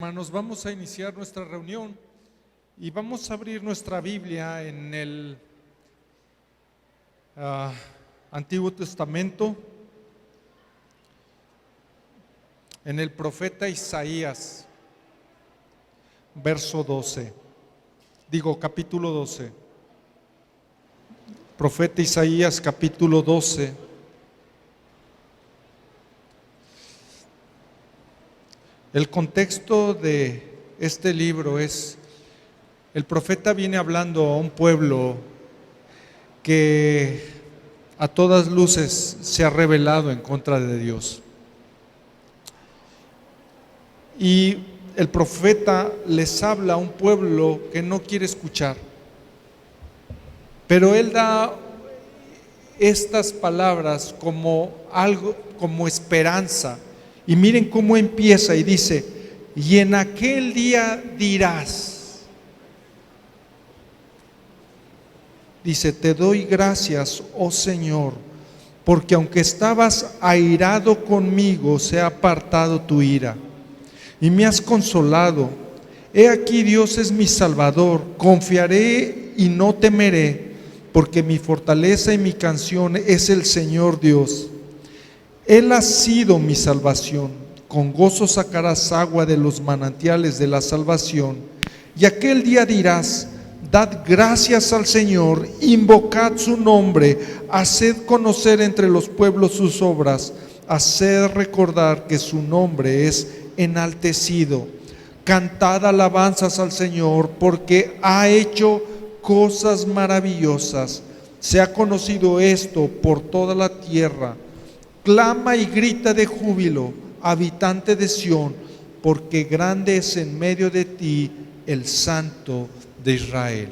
Hermanos, vamos a iniciar nuestra reunión y vamos a abrir nuestra Biblia en el Antiguo Testamento, en el profeta Isaías, capítulo 12. Profeta Isaías, capítulo 12. El contexto de este libro es, el profeta viene hablando a un pueblo que a todas luces se ha rebelado en contra de Dios. Y el profeta les habla a un pueblo que no quiere escuchar, pero él da estas palabras como algo, como esperanza. Y miren cómo empieza y dice: y en aquel día dirás, dice, te doy gracias, oh Señor, porque aunque estabas airado conmigo, se ha apartado tu ira y me has consolado. He aquí, Dios es mi Salvador, confiaré y no temeré, porque mi fortaleza y mi canción es el Señor Dios. Él ha sido mi salvación, con gozo sacarás agua de los manantiales de la salvación. Y aquel día dirás: dad gracias al Señor, invocad su nombre, haced conocer entre los pueblos sus obras, haced recordar que su nombre es enaltecido. Cantad alabanzas al Señor, porque ha hecho cosas maravillosas. Se ha conocido esto por toda la tierra. Clama y grita de júbilo, habitante de Sión, porque grande es en medio de ti el Santo de Israel.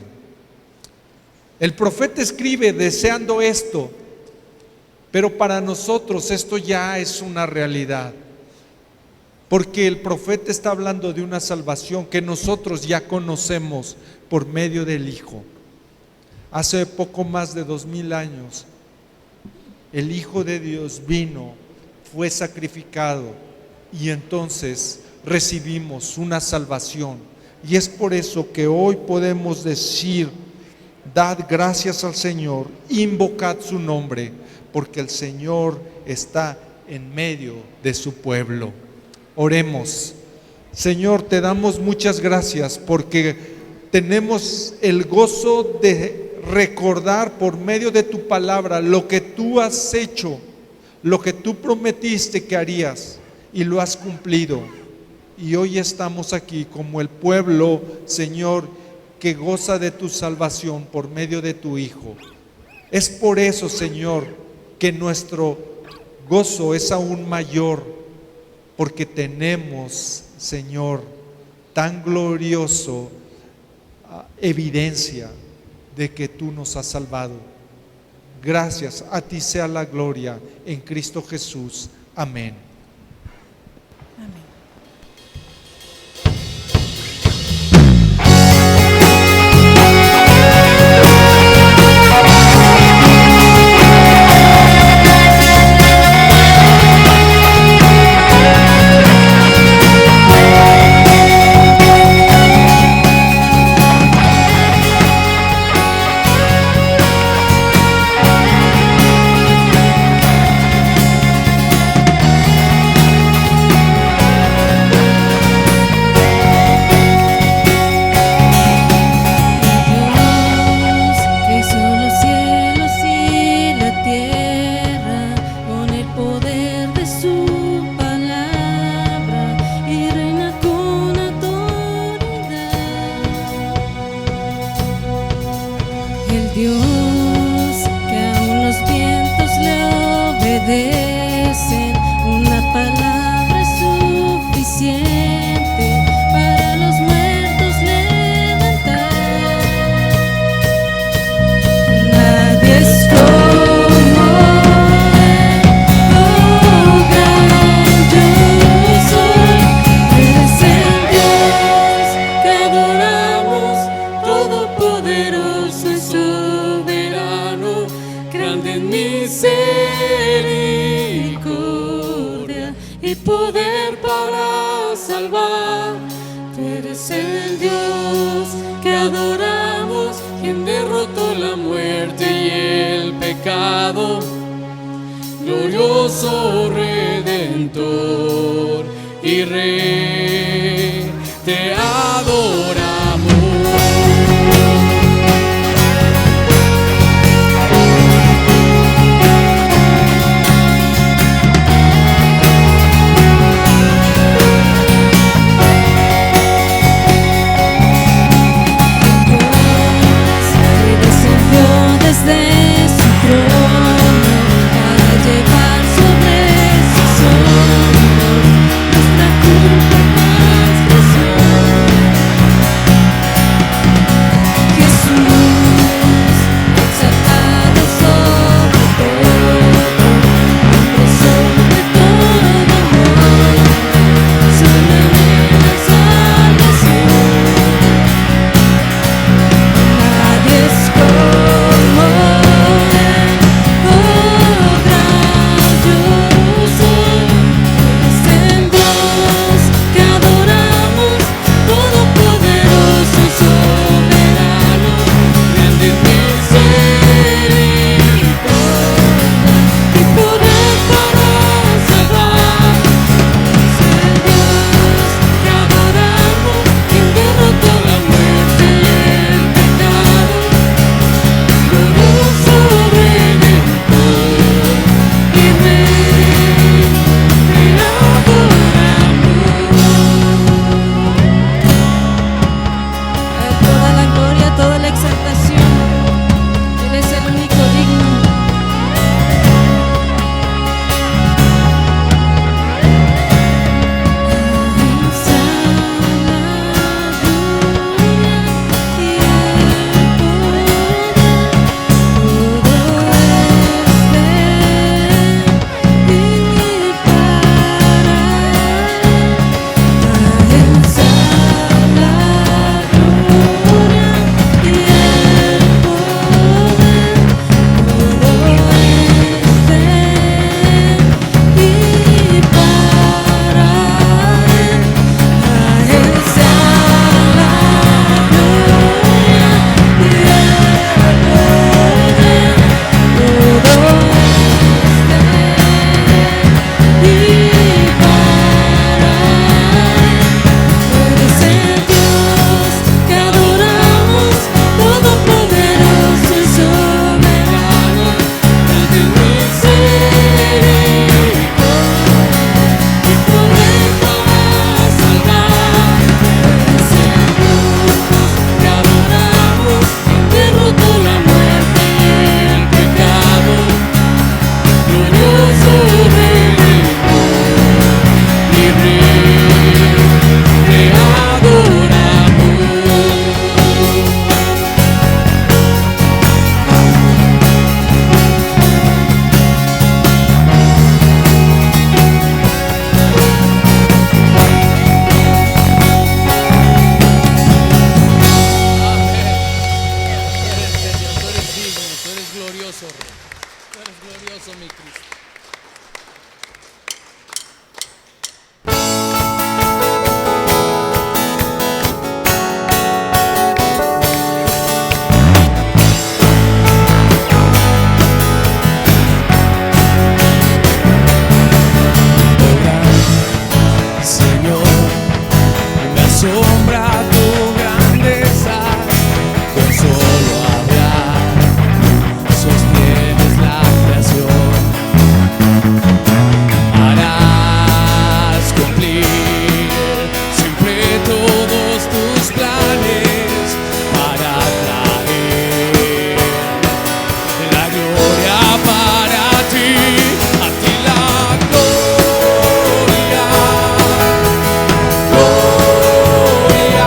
El profeta escribe deseando esto, pero para nosotros esto ya es una realidad, porque el profeta está hablando de una salvación que nosotros ya conocemos por medio del Hijo. Hace poco más de 2000 años, el Hijo de Dios vino, fue sacrificado y entonces recibimos una salvación. Y es por eso que hoy podemos decir: dad gracias al Señor, invocad su nombre, porque el Señor está en medio de su pueblo. Oremos. Señor, te damos muchas gracias porque tenemos el gozo de recordar por medio de tu palabra lo que tú has hecho, lo que tú prometiste que harías y lo has cumplido. Y hoy estamos aquí como el pueblo, Señor, que goza de tu salvación por medio de tu Hijo. Es por eso, Señor, que nuestro gozo es aún mayor, porque tenemos, Señor, tan glorioso evidencia de que tú nos has salvado. Gracias, a ti sea la gloria en Cristo Jesús. Amén. Amén. Aleluya. Tú eres el Dios que adoramos, quien derrotó la muerte y el pecado. Glorioso Redentor y Rey, te adoramos. Desde su trono para llevar sobre sus hombros nuestra culpa más Jesús, exaltado sobre todo, sobre todo amor, solamente la salvación. Nadie es como Él, oh gran yo soy. Es el Dios que adoramos, todopoderoso y soberano, grande en misericordia y poder para salvar. Es el Dios que adoramos, quien derrotó la muerte y el pecado. Glorioso Redentor y Rey, te adoramos. Toda la gloria, toda la exaltación, Él es el único digno. Mi Cristo. Señor, me asombra tu grandeza, con solo hablar sostienes la creación. Harás cumplir siempre todos tus planes para traer la gloria para ti, a ti la gloria. Gloria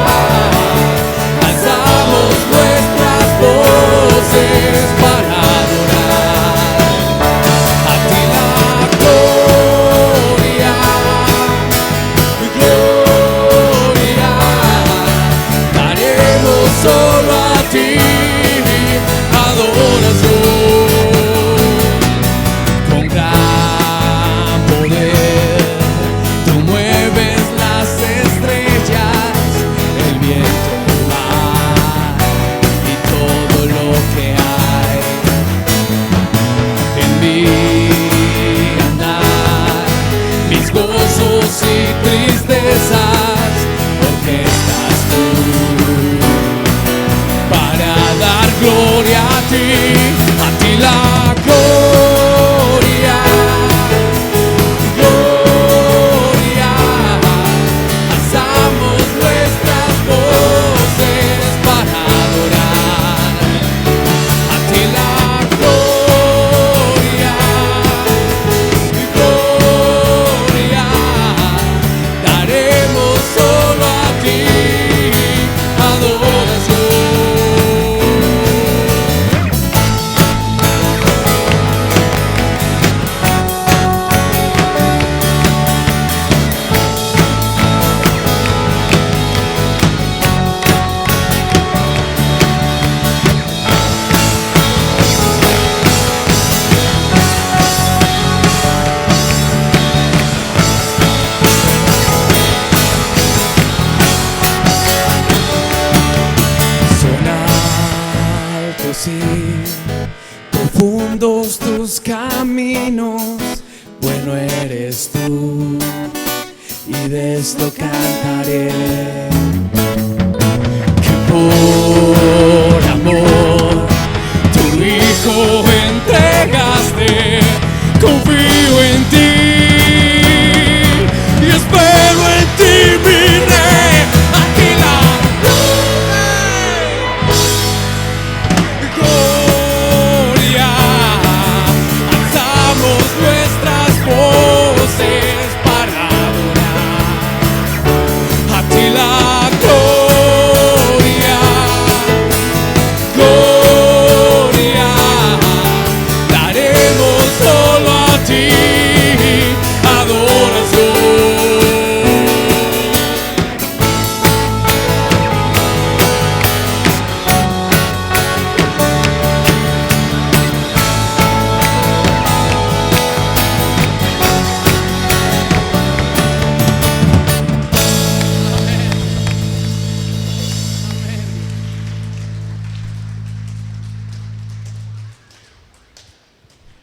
caminos, bueno eres tú, y de esto cantaré. Que por amor tu Hijo entregaste, confío en ti y espero en ti, mi Rey. A ti la gloria, alzamos nuestras voces para adorar. A ti la gloria, gloria, daremos solo a ti adoración.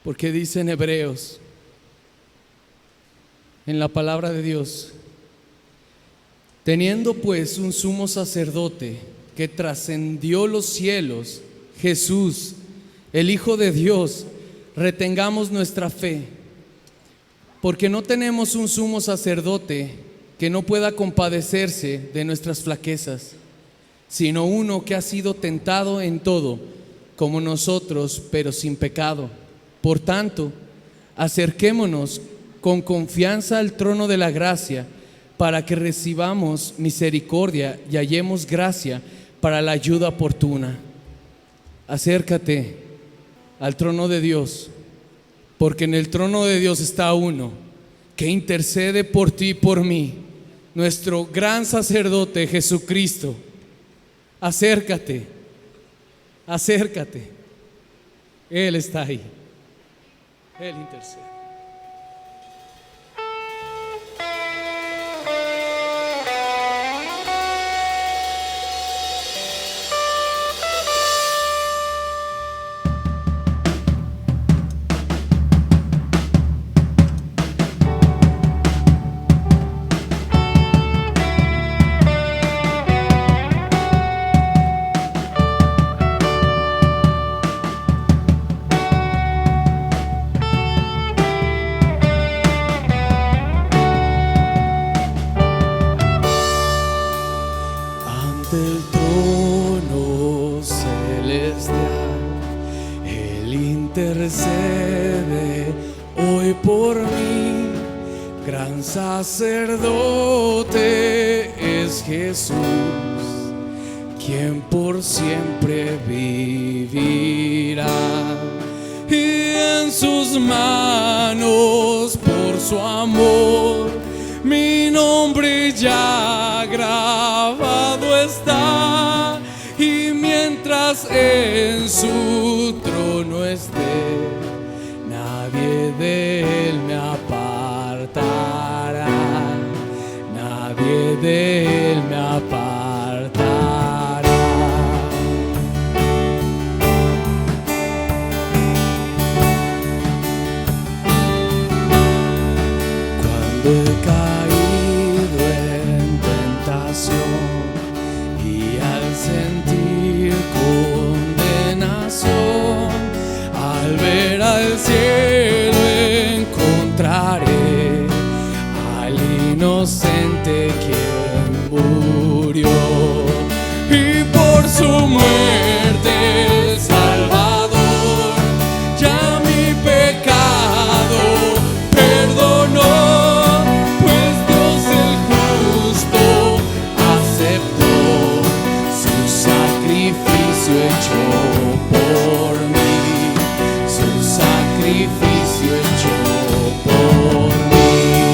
Porque dice en Hebreos, en la palabra de Dios: teniendo pues un sumo sacerdote que trascendió los cielos, Jesús, el Hijo de Dios, retengamos nuestra fe, porque no tenemos un sumo sacerdote que no pueda compadecerse de nuestras flaquezas, sino uno que ha sido tentado en todo, como nosotros, pero sin pecado. Por tanto, acerquémonos con confianza al trono de la gracia, para que recibamos misericordia y hallemos gracia para la ayuda oportuna. Acércate al trono de Dios, porque en el trono de Dios está uno que intercede por ti y por mí, nuestro gran sacerdote Jesucristo. Acércate, acércate. Él está ahí. Él intercede. Del trono celestial, Él intercede hoy por mí. Gran sacerdote es Jesús, quien por siempre vivirá. Y en sus manos, por su amor, mi nombre ya grabado está, y mientras en su trono esté, nadie de él me apartará, nadie de él me apartará. Cuando he caído en tentación y al sentir condenación, al ver al cielo encontraré al inocente quien murió, y por su muerte el Salvador ya mi pecado perdonó. Hecho por mí, su sacrificio hecho por mí.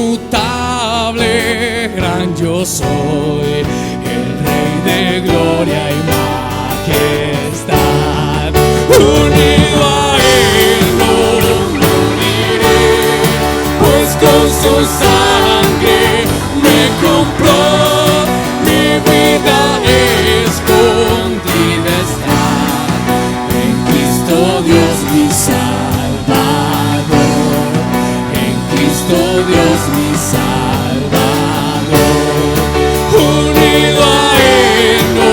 inmutable, gran yo soy, el Rey de gloria y majestad. Unido a Él no moriré, pues con su sangre me compró, mi vida escondida está en Cristo Dios mi Salvador, en Cristo Dios mi Salvador. Unido a Él no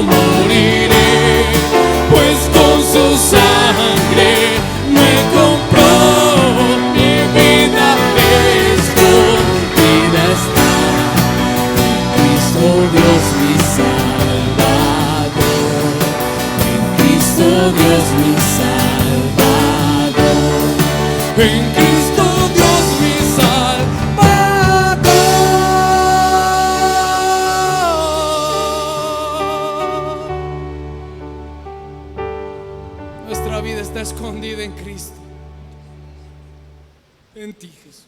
moriré, pues con su sangre me compró, mi vida escondida está en Cristo Dios mi Salvador, en Cristo Dios mi Salvador, en Cristo Dios mi Salvador. Nuestra vida está escondida en Cristo, en ti, Jesús.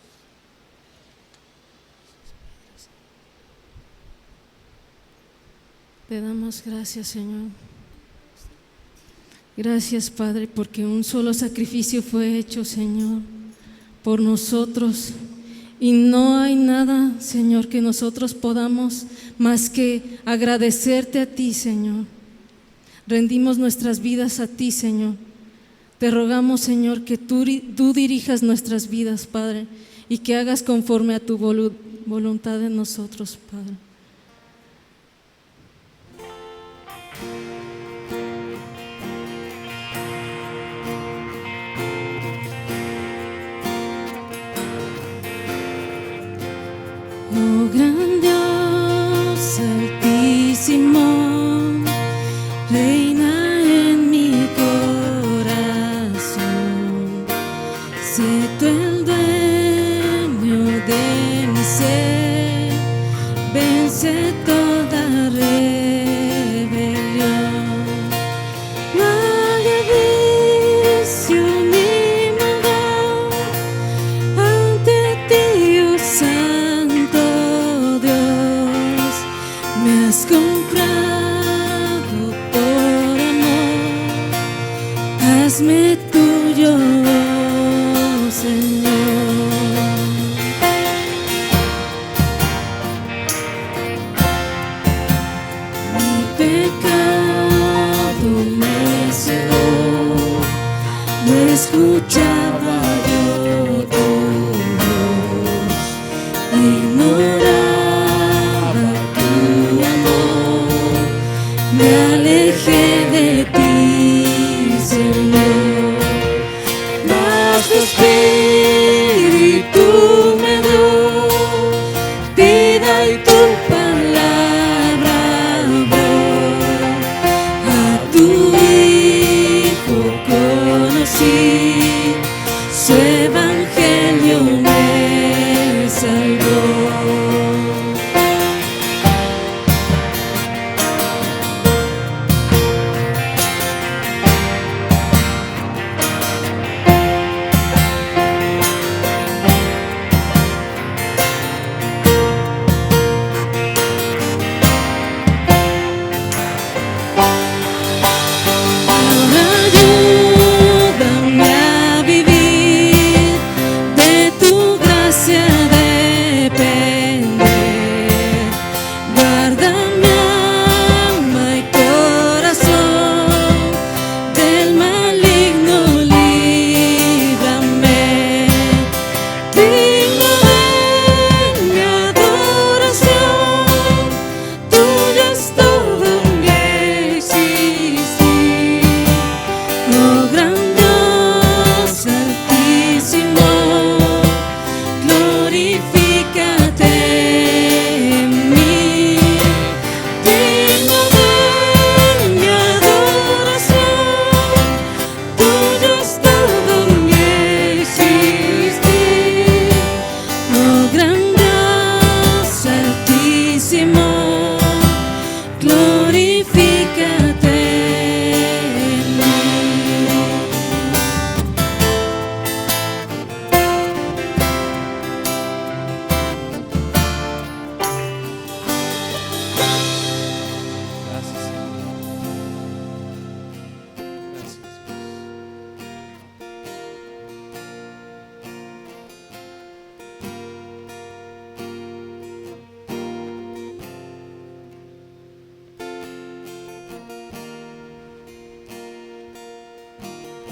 Te damos gracias, Señor. Gracias, Padre, porque un solo sacrificio fue hecho, Señor, por nosotros. Y no hay nada, Señor, que nosotros podamos más que agradecerte a ti, Señor. Rendimos nuestras vidas a ti, Señor. Te rogamos, Señor, que tú dirijas nuestras vidas, Padre, y que hagas conforme a tu voluntad en nosotros, Padre. Oh gran Dios altísimo, reina en mi corazón. Sé tú el dueño de mi ser, vence toda rebelión. No hay vicio ni maldad ante ti, oh Santo Dios. Me has comprado por amor, hazme tuyo, Señor. Mi pecado me cegó, no escuchaba yo tu voz, ignoraba tu amor, me alejé de ti, Señor. Mas tu Espíritu me dio vida y tu palabra habló. A tu Hijo conocí, su evangelio me salvó. Ahora ayúdame a vivir, de tu gracia depender. Guarda mi alma y corazón, del maligno líbrame. Digno de mi adoración, tuyo es todo mi existir. Oh gran Dios altísimo, glorifícate en mí. Digno de mi adoración, tuyo es todo mi existir. Oh gran Dios altísimo, glorifícate en mí.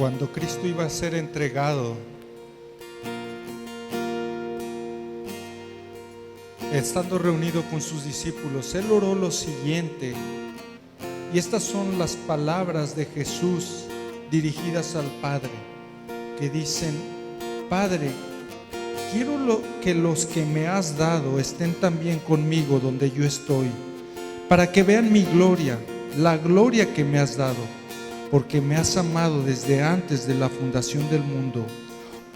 Cuando Cristo iba a ser entregado, estando reunido con sus discípulos, Él oró lo siguiente, y estas son las palabras de Jesús dirigidas al Padre, que dicen: Padre, quiero que los que me has dado estén también conmigo donde yo estoy, para que vean mi gloria, la gloria que me has dado, porque me has amado desde antes de la fundación del mundo.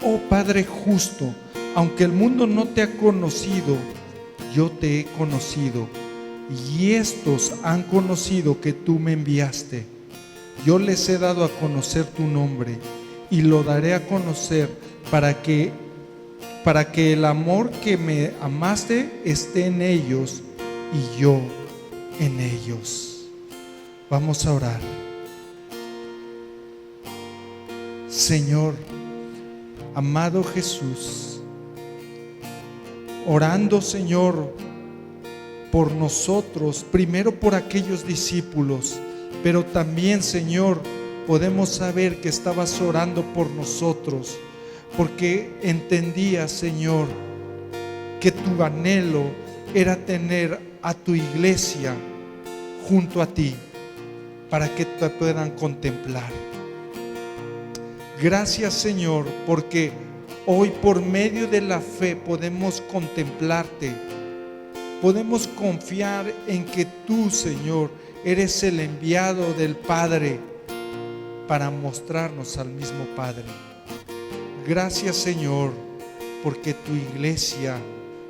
Oh Padre justo, aunque el mundo no te ha conocido, yo te he conocido, y estos han conocido que tú me enviaste. Yo les he dado a conocer tu nombre, y lo daré a conocer para que el amor que me amaste esté en ellos y yo en ellos. Vamos a orar. Señor, amado Jesús, orando, Señor, por nosotros, primero por aquellos discípulos, pero también, Señor, podemos saber que estabas orando por nosotros, porque entendías, Señor, que tu anhelo era tener a tu iglesia junto a ti, para que te puedan contemplar. Gracias, Señor, porque hoy por medio de la fe podemos contemplarte, podemos confiar en que tú, Señor, eres el enviado del Padre para mostrarnos al mismo Padre. Gracias, Señor, porque tu iglesia,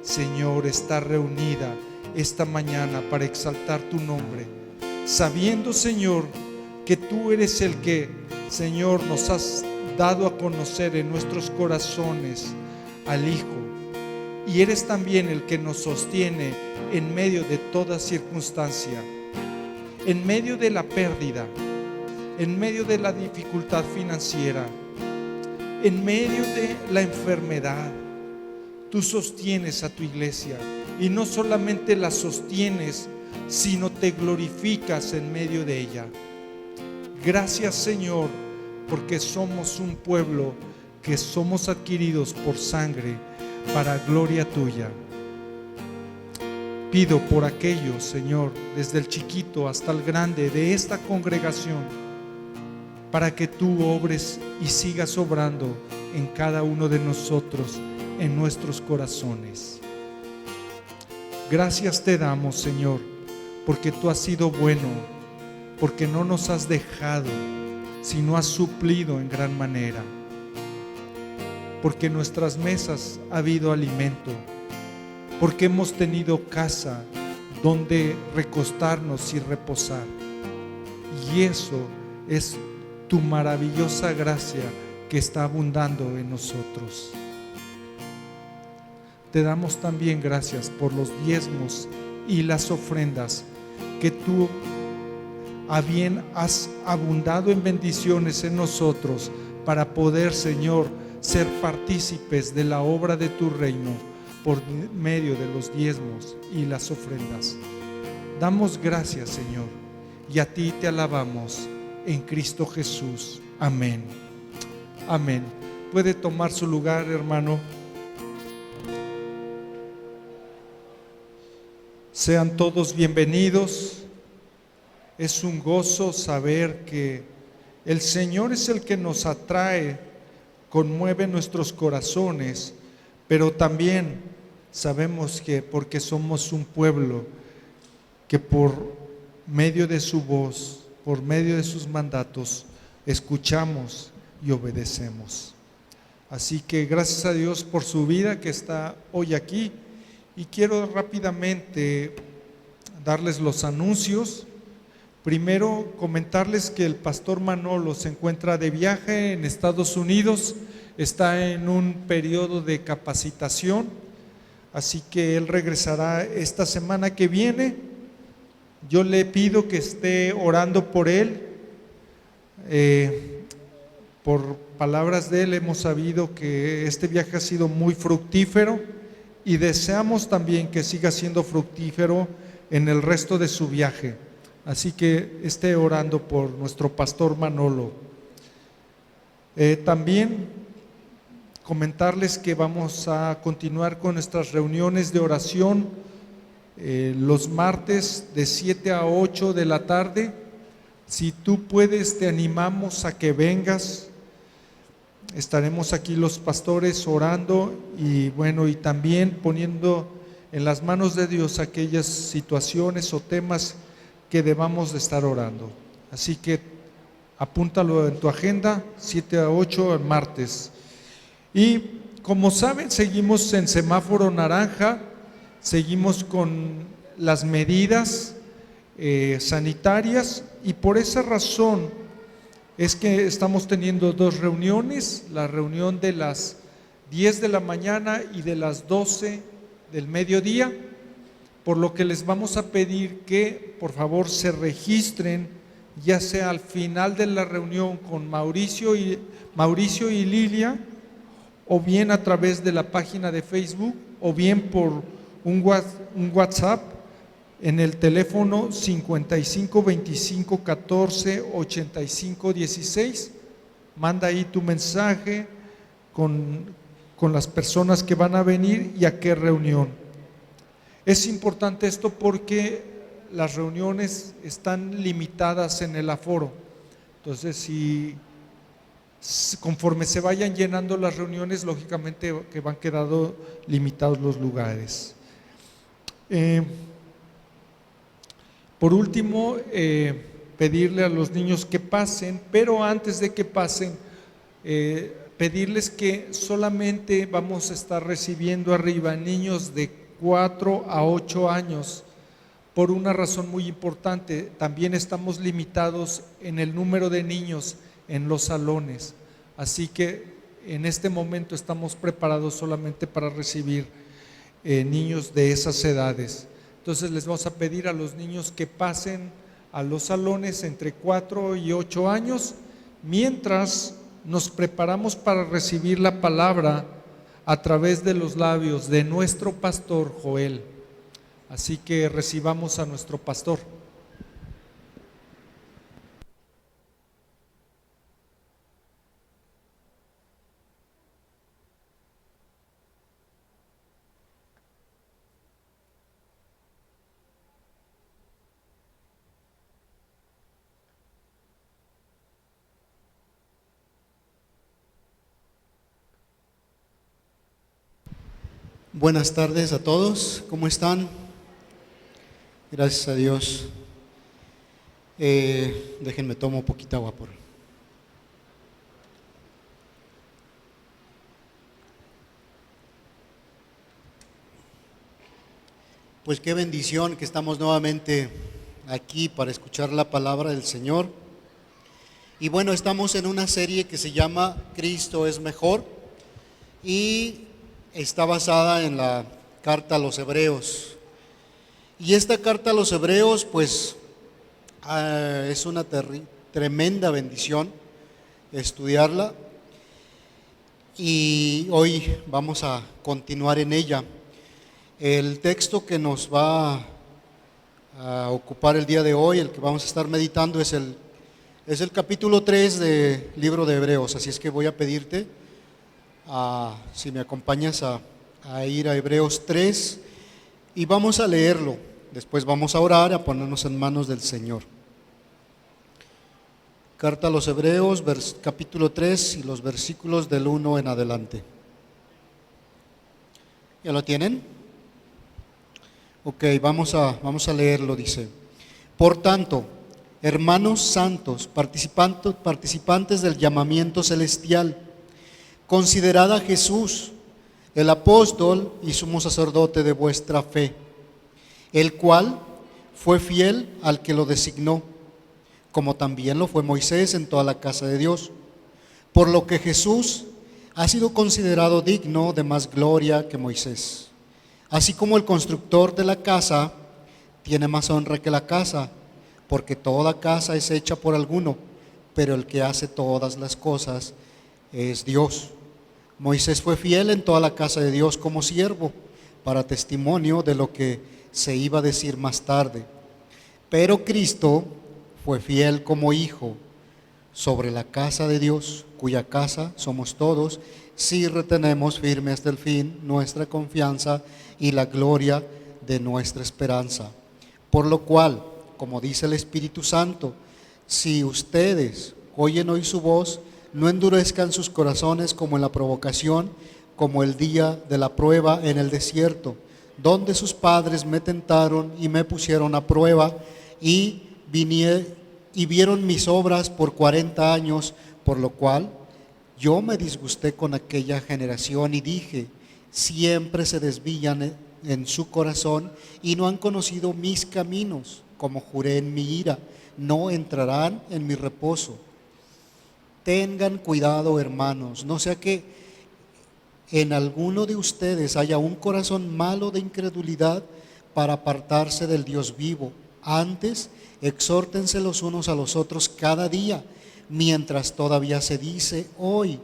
Señor, está reunida esta mañana para exaltar tu nombre, sabiendo, Señor, que tú eres el que, Señor, nos has dado a conocer en nuestros corazones al Hijo, y eres también el que nos sostiene en medio de toda circunstancia, en medio de la pérdida, en medio de la dificultad financiera, en medio de la enfermedad. Tú sostienes a tu iglesia, y no solamente la sostienes, sino te glorificas en medio de ella. Gracias, Señor, porque somos un pueblo que somos adquiridos por sangre para gloria tuya. Pido por aquellos, Señor, desde el chiquito hasta el grande de esta congregación, para que tú obres y sigas obrando en cada uno de nosotros, en nuestros corazones. Gracias te damos, Señor, porque tú has sido bueno, porque no nos has dejado, sino has suplido en gran manera, porque en nuestras mesas ha habido alimento, porque hemos tenido casa donde recostarnos y reposar, y eso es tu maravillosa gracia que está abundando en nosotros. Te damos también gracias por los diezmos y las ofrendas que tú a bien has abundado en bendiciones en nosotros, para poder, Señor, ser partícipes de la obra de tu reino por medio de los diezmos y las ofrendas. Damos gracias, Señor, y a ti te alabamos en Cristo Jesús. Amén. Amén. Puede tomar su lugar, hermano. Sean todos bienvenidos. Es un gozo saber que el Señor es el que nos atrae, conmueve nuestros corazones, pero también sabemos que porque somos un pueblo que por medio de su voz, por medio de sus mandatos, escuchamos y obedecemos. Así que gracias a Dios por su vida que está hoy aquí, y quiero rápidamente darles los anuncios. Primero, comentarles que el pastor Manolo se encuentra de viaje en Estados Unidos, está en un periodo de capacitación, así que él regresará esta semana que viene. Yo le pido que esté orando por él. Por palabras de él hemos sabido que este viaje ha sido muy fructífero, y deseamos también que siga siendo fructífero en el resto de su viaje. Así que esté orando por nuestro pastor Manolo. También comentarles que vamos a continuar con nuestras reuniones de oración los martes de 7 a 8 de la tarde. Si tú puedes, te animamos a que vengas. Estaremos aquí los pastores orando y bueno, y también poniendo en las manos de Dios aquellas situaciones o temas que debamos de estar orando. Así que apúntalo en tu agenda, 7 a 8 el martes. Y como saben, seguimos en semáforo naranja, seguimos con las medidas sanitarias, y por esa razón es que estamos teniendo dos reuniones, la reunión de las 10 de la mañana y de las 12 del mediodía, por lo que les vamos a pedir que por favor se registren, ya sea al final de la reunión con Mauricio y Lilia, o bien a través de la página de Facebook, o bien por un WhatsApp en el teléfono 55 25 14 85 16. Manda ahí tu mensaje con las personas que van a venir y a qué reunión. Es importante esto porque las reuniones están limitadas en el aforo. Entonces, conforme se vayan llenando las reuniones, lógicamente que van quedando limitados los lugares. Por último, pedirle a los niños que pasen, pero antes de que pasen, pedirles que solamente vamos a estar recibiendo arriba niños de 4 a 8 años, por una razón muy importante. También estamos limitados en el número de niños en los salones, así que en este momento estamos preparados solamente para recibir niños de esas edades. Entonces les vamos a pedir a los niños que pasen a los salones entre 4 y 8 años, mientras nos preparamos para recibir la palabra a través de los labios de nuestro pastor Joel. Así que recibamos a nuestro pastor. Buenas tardes a todos, ¿cómo están? Gracias a Dios. Déjenme tomo un poquito agua por. Pues qué bendición que estamos nuevamente aquí para escuchar la palabra del Señor. Y bueno, estamos en una serie que se llama Cristo es mejor y está basada en la carta a los Hebreos. Y esta carta a los Hebreos pues es una tremenda bendición estudiarla, y hoy vamos a continuar en ella. El texto que nos va a ocupar el día de hoy, el que vamos a estar meditando, es el capítulo 3 del libro de Hebreos. Así es que voy a pedirte si me acompañas a ir a Hebreos 3 y vamos a leerlo. Después vamos a orar, a ponernos en manos del Señor. Carta a los Hebreos, capítulo 3 y los versículos del 1 en adelante. ¿Ya lo tienen? Ok, vamos a leerlo. Dice: Por tanto, hermanos santos, participantes del llamamiento celestial, considerad a Jesús, el apóstol y sumo sacerdote de vuestra fe, el cual fue fiel al que lo designó, como también lo fue Moisés en toda la casa de Dios, por lo que Jesús ha sido considerado digno de más gloria que Moisés. Así como el constructor de la casa tiene más honra que la casa, porque toda casa es hecha por alguno, pero el que hace todas las cosas es Dios. Moisés fue fiel en toda la casa de Dios como siervo, para testimonio de lo que se iba a decir más tarde. Pero Cristo fue fiel como hijo sobre la casa de Dios, cuya casa somos todos, si retenemos firme hasta el fin nuestra confianza y la gloria de nuestra esperanza. Por lo cual, como dice el Espíritu Santo, si ustedes oyen hoy su voz, no endurezcan sus corazones como en la provocación, como el día de la prueba en el desierto, donde sus padres me tentaron y me pusieron a prueba y vieron mis obras por 40 años, por lo cual yo me disgusté con aquella generación y dije, siempre se desvían en su corazón y no han conocido mis caminos, como juré en mi ira, no entrarán en mi reposo. Tengan cuidado, hermanos, no sea que en alguno de ustedes haya un corazón malo de incredulidad para apartarse del Dios vivo. Antes, exhórtense los unos a los otros cada día, mientras todavía se dice hoy,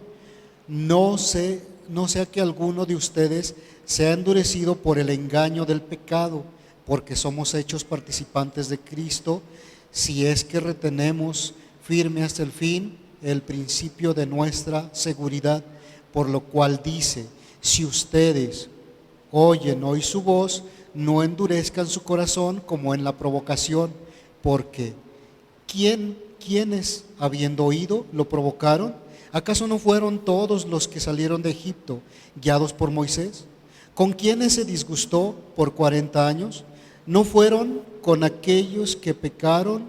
no sea que alguno de ustedes sea endurecido por el engaño del pecado, porque somos hechos participantes de Cristo, si es que retenemos firme hasta el fin el principio de nuestra seguridad, por lo cual dice, si ustedes oyen hoy su voz, no endurezcan su corazón como en la provocación, porque ¿quiénes habiendo oído lo provocaron? ¿Acaso no fueron todos los que salieron de Egipto guiados por Moisés? ¿Con quiénes se disgustó por 40 años? ¿No fueron con aquellos que pecaron,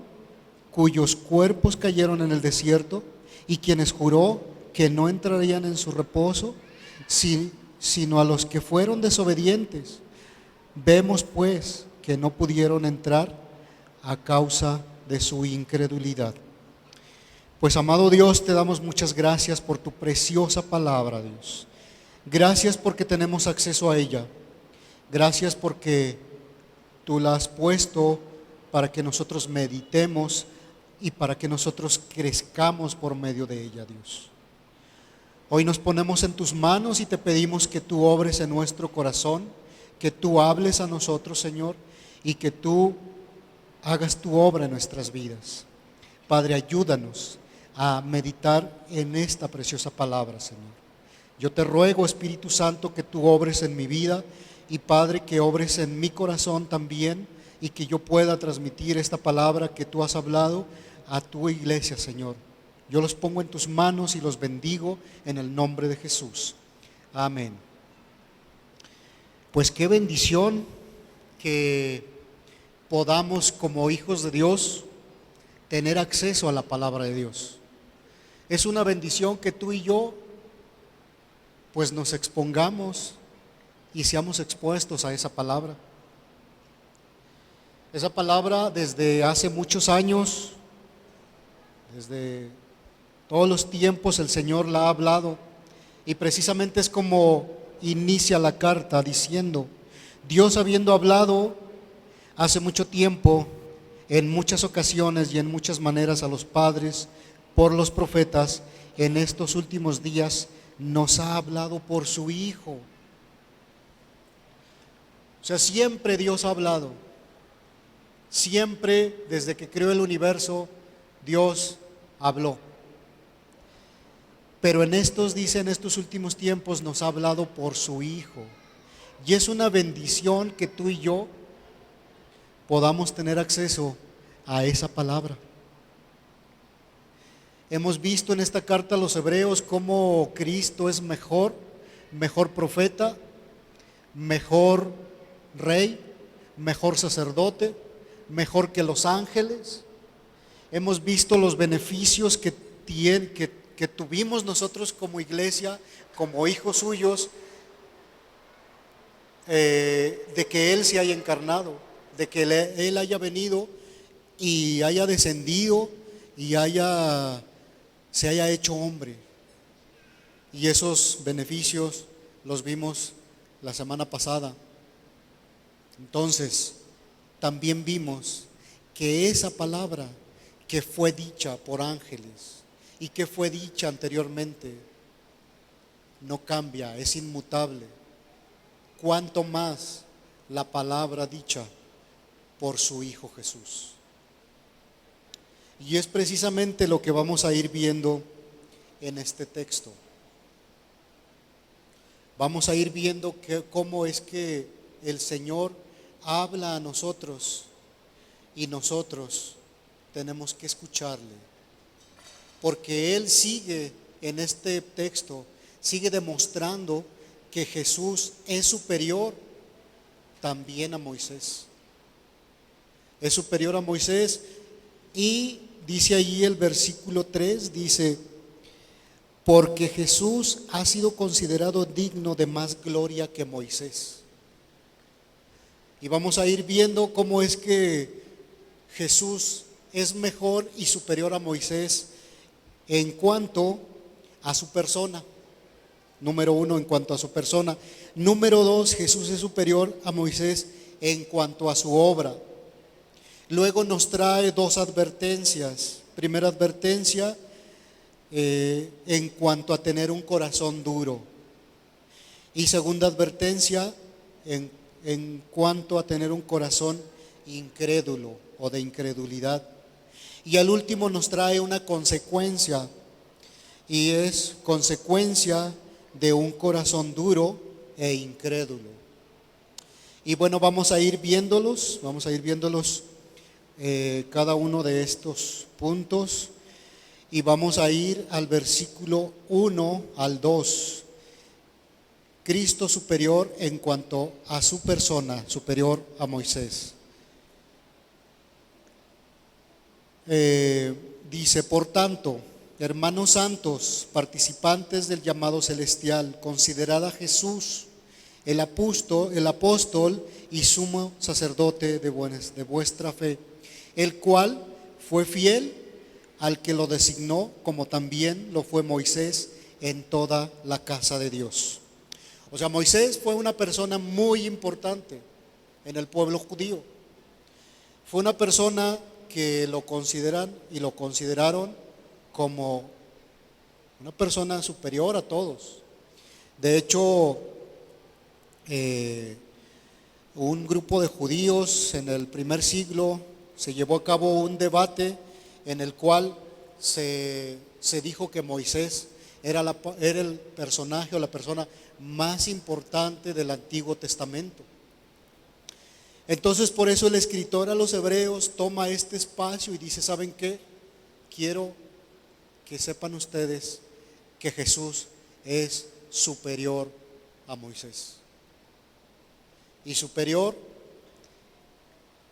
cuyos cuerpos cayeron en el desierto, y quienes juró que no entrarían en su reposo, sino a los que fueron desobedientes? Vemos pues que no pudieron entrar a causa de su incredulidad. Pues amado Dios, te damos muchas gracias por tu preciosa palabra, Dios. Gracias porque tenemos acceso a ella. Gracias porque tú la has puesto para que nosotros meditemos y para que nosotros crezcamos por medio de ella, Dios. Hoy nos ponemos en tus manos y te pedimos que tú obres en nuestro corazón, que tú hables a nosotros, Señor, y que tú hagas tu obra en nuestras vidas. Padre, ayúdanos a meditar en esta preciosa palabra, Señor. Yo te ruego, Espíritu Santo, que tú obres en mi vida y, Padre, que obres en mi corazón también y que yo pueda transmitir esta palabra que tú has hablado a tu iglesia, Señor. Yo los pongo en tus manos y los bendigo en el nombre de Jesús. Amén. Pues qué bendición que podamos como hijos de Dios tener acceso a la palabra de Dios. Es una bendición que tú y yo pues nos expongamos y seamos expuestos a esa palabra. Esa palabra desde hace muchos años, desde todos los tiempos el Señor la ha hablado, y precisamente es como inicia la carta diciendo, Dios habiendo hablado hace mucho tiempo, en muchas ocasiones y en muchas maneras a los padres, por los profetas, en estos últimos días nos ha hablado por su Hijo. O sea, siempre Dios ha hablado. Siempre, desde que creó el universo, Dios habló. Pero en estos últimos tiempos nos ha hablado por su Hijo. Y es una bendición que tú y yo podamos tener acceso a esa palabra. Hemos visto en esta carta a los hebreos cómo Cristo es mejor profeta, mejor rey, mejor sacerdote, mejor que los ángeles. Hemos visto los beneficios que tuvimos nosotros como iglesia, como hijos suyos, de que Él se haya encarnado, de que Él haya venido y haya descendido y se haya hecho hombre. Y esos beneficios los vimos la semana pasada. Entonces, también vimos que esa palabra que fue dicha por ángeles y que fue dicha anteriormente no cambia, es inmutable. Cuanto más la palabra dicha por su Hijo Jesús. Y es precisamente lo que vamos a ir viendo en este texto. Vamos a ir viendo cómo es que el Señor habla a nosotros y nosotros tenemos que escucharle. Porque Él sigue en este texto, sigue demostrando que Jesús es superior también a Moisés. Es superior a Moisés y dice allí el versículo 3, dice, porque Jesús ha sido considerado digno de más gloria que Moisés. Y vamos a ir viendo cómo es que Jesús es mejor y superior a Moisés en cuanto a su persona. Número 1, en cuanto a su persona. Número 2, Jesús es superior a Moisés en cuanto a su obra. Luego nos trae dos advertencias. Primera advertencia, en cuanto a tener un corazón duro. Y segunda advertencia, en cuanto a tener un corazón incrédulo o de incredulidad. Y al último nos trae una consecuencia, y es consecuencia de un corazón duro e incrédulo. Y bueno, vamos a ir viéndolos cada uno de estos puntos, y vamos a ir al versículo 1 al 2. Cristo superior en cuanto a su persona, superior a Moisés. Dice, por tanto, hermanos santos, participantes del llamado celestial, considerad a Jesús, el apóstol y sumo sacerdote de vuestra fe, el cual fue fiel al que lo designó, como también lo fue Moisés en toda la casa de Dios. O sea, Moisés fue una persona muy importante en el pueblo judío. Fue una persona que lo consideran y lo consideraron como una persona superior a todos. De hecho, un grupo de judíos en el primer siglo se llevó a cabo un debate en el cual se dijo que Moisés era el personaje o la persona más importante del Antiguo Testamento. Entonces, por eso el escritor a los hebreos toma este espacio y dice, ¿saben qué? Quiero que sepan ustedes que Jesús es superior a Moisés. Y superior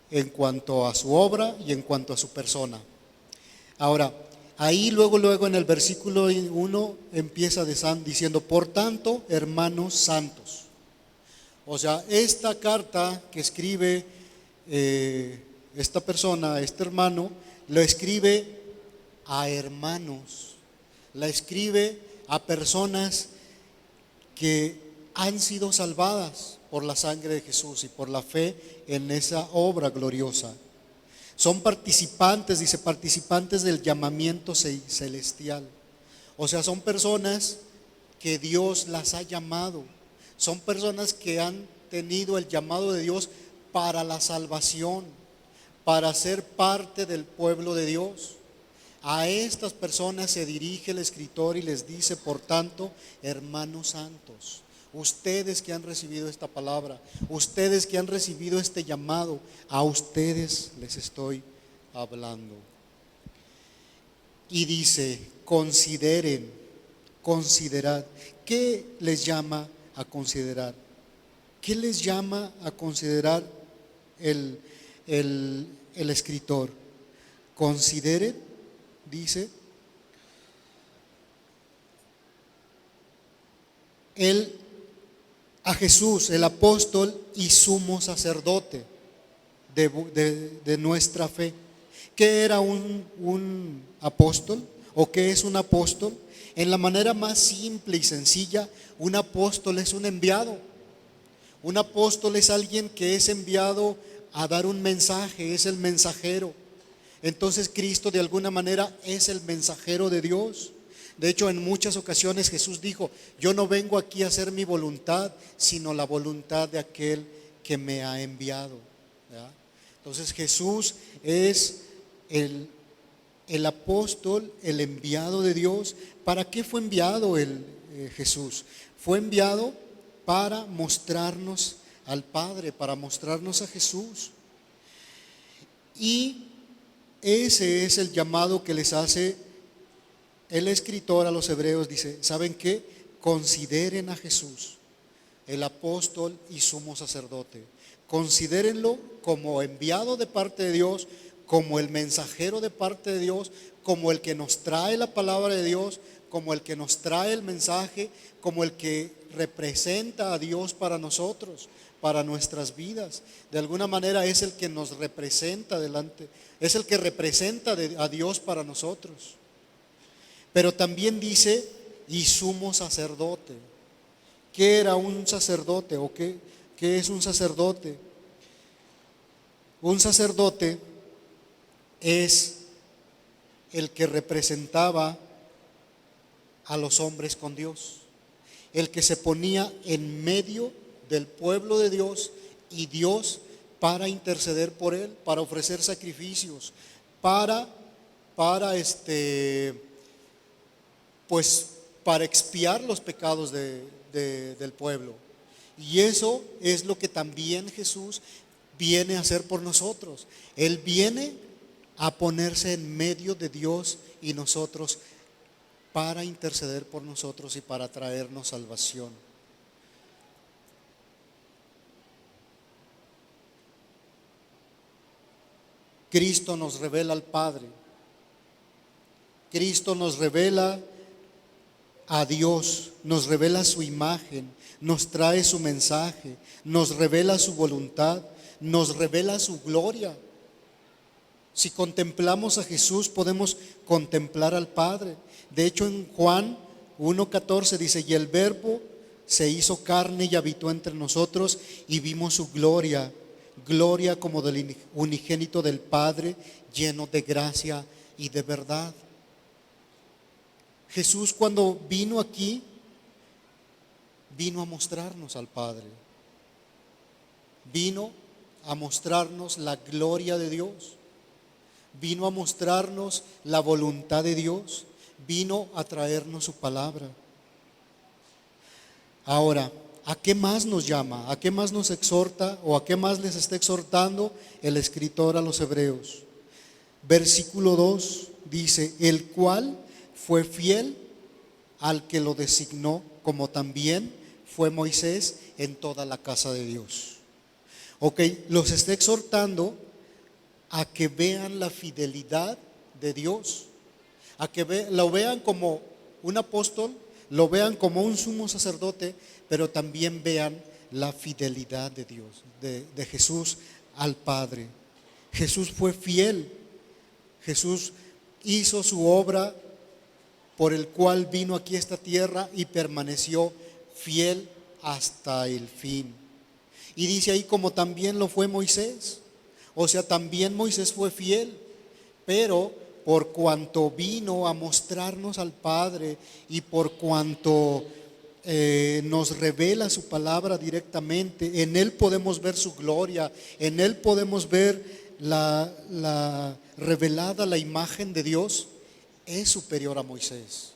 en cuanto a su obra y en cuanto a su persona. Ahora, ahí luego en el versículo 1 empieza diciendo, por tanto, hermanos santos. O sea, esta carta que escribe esta persona, este hermano, lo escribe a hermanos, la escribe a personas que han sido salvadas por la sangre de Jesús y por la fe en esa obra gloriosa. Son participantes, dice, participantes del llamamiento celestial. O sea, son personas que Dios las ha llamado. Son personas que han tenido el llamado de Dios para la salvación, para ser parte del pueblo de Dios. A estas personas se dirige el escritor y les dice, por tanto, hermanos santos, ustedes que han recibido esta palabra, ustedes que han recibido este llamado, a ustedes les estoy hablando. Y dice, considerad. ¿Qué les llama a considerar? ¿Qué les llama a considerar el escritor? Consideren, dice, a Jesús, el apóstol y sumo sacerdote de nuestra fe. ¿Qué era un apóstol? ¿O qué es un apóstol? En la manera más simple y sencilla, un apóstol es un enviado. Un apóstol es alguien que es enviado a dar un mensaje, es el mensajero. Entonces Cristo de alguna manera es el mensajero de Dios. De hecho, en muchas ocasiones Jesús dijo, yo no vengo aquí a hacer mi voluntad, sino la voluntad de aquel que me ha enviado. ¿Ya? Entonces Jesús es el el apóstol, el enviado de Dios. ¿Para qué fue enviado Jesús? Fue enviado para mostrarnos al Padre, para mostrarnos a Jesús. Y ese es el llamado que les hace el escritor a los hebreos. Dice, ¿saben qué? Consideren a Jesús, el apóstol y sumo sacerdote. Considérenlo como enviado de parte de Dios, como el mensajero de parte de Dios, como el que nos trae la palabra de Dios, como el que nos trae el mensaje, como el que representa a Dios para nosotros, para nuestras vidas. De alguna manera es el que nos representa delante, es el que representa a Dios para nosotros. Pero también dice, y sumo sacerdote. ¿Qué era un sacerdote o qué es un sacerdote? Un sacerdote es el que representaba a los hombres con Dios, el que se ponía en medio del pueblo de Dios y Dios para interceder por él, para ofrecer sacrificios, para expiar los pecados del pueblo. Y eso es lo que también Jesús viene a hacer por nosotros. Él viene a ponerse en medio de Dios y nosotros para interceder por nosotros y para traernos salvación. Cristo nos revela al Padre. Cristo nos revela a Dios, nos revela su imagen, nos trae su mensaje, nos revela su voluntad, nos revela su gloria. Si contemplamos a Jesús, podemos contemplar al Padre. De hecho, en Juan 1:14 dice, y el Verbo se hizo carne y habitó entre nosotros y vimos su gloria, gloria como del unigénito del Padre, lleno de gracia y de verdad. Jesús, cuando vino aquí, vino a mostrarnos al Padre, vino a mostrarnos la gloria de Dios, vino a mostrarnos la voluntad de Dios, vino a traernos su palabra. Ahora, ¿a qué más nos llama? ¿A qué más nos exhorta o a qué más les está exhortando el escritor a los hebreos? Versículo 2 dice, el cual fue fiel al que lo designó, como también fue Moisés en toda la casa de Dios. Ok, los está exhortando a que vean la fidelidad de Dios, a que lo vean como un apóstol, lo vean como un sumo sacerdote, pero también vean la fidelidad de Dios, de Jesús al Padre. Jesús fue fiel, Jesús hizo su obra por el cual vino aquí a esta tierra y permaneció fiel hasta el fin. Y dice ahí, como también lo fue Moisés. O sea, también Moisés fue fiel, pero por cuanto vino a mostrarnos al Padre y por cuanto nos revela su palabra directamente, en Él podemos ver su gloria, en Él podemos ver la revelada la imagen de Dios, es superior a Moisés.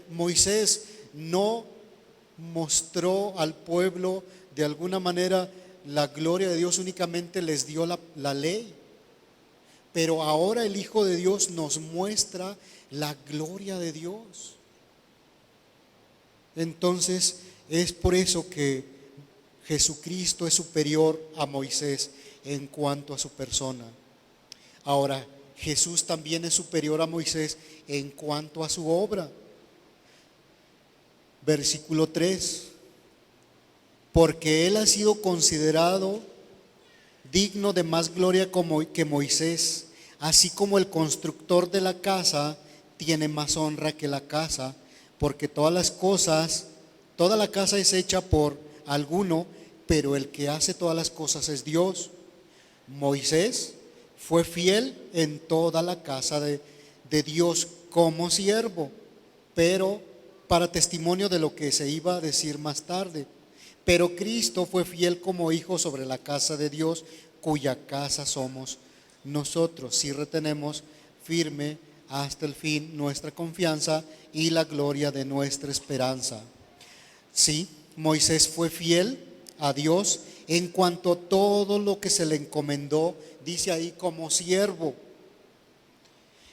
Moisés no mostró al pueblo de alguna manera la gloria de Dios, únicamente les dio la ley. Pero ahora el Hijo de Dios nos muestra la gloria de Dios. Entonces es por eso que Jesucristo es superior a Moisés en cuanto a su persona. Ahora, Jesús también es superior a Moisés en cuanto a su obra. Versículo 3. Porque Él ha sido considerado digno de más gloria que Moisés, así como el constructor de la casa tiene más honra que la casa, porque toda la casa es hecha por alguno, pero el que hace todas las cosas es Dios. Moisés fue fiel en toda la casa de Dios como siervo, pero para testimonio de lo que se iba a decir más tarde. Pero Cristo fue fiel como hijo sobre la casa de Dios, cuya casa somos nosotros sí retenemos firme hasta el fin nuestra confianza y la gloria de nuestra esperanza. Sí, Moisés fue fiel a Dios en cuanto a todo lo que se le encomendó, dice ahí, como siervo.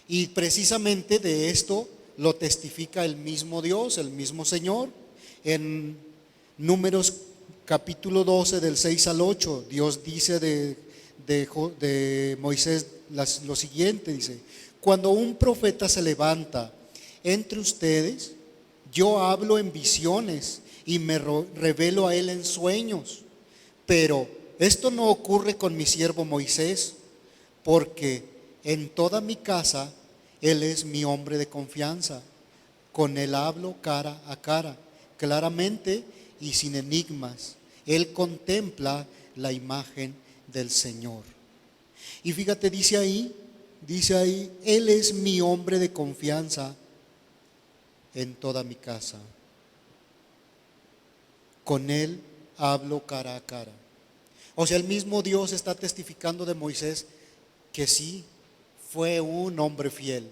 Y precisamente de esto lo testifica el mismo Dios, el mismo Señor. En Números capítulo 12 del 6 al 8, Dios dice de Moisés lo siguiente, dice: cuando un profeta se levanta entre ustedes, yo hablo en visiones y me revelo a él en sueños. Pero esto no ocurre con mi siervo Moisés, porque en toda mi casa él es mi hombre de confianza. Con él hablo cara a cara, claramente y sin enigmas. Él contempla la imagen del Señor. Y fíjate, dice ahí, él es mi hombre de confianza en toda mi casa. Con él hablo cara a cara. O sea, el mismo Dios está testificando de Moisés que sí, fue un hombre fiel,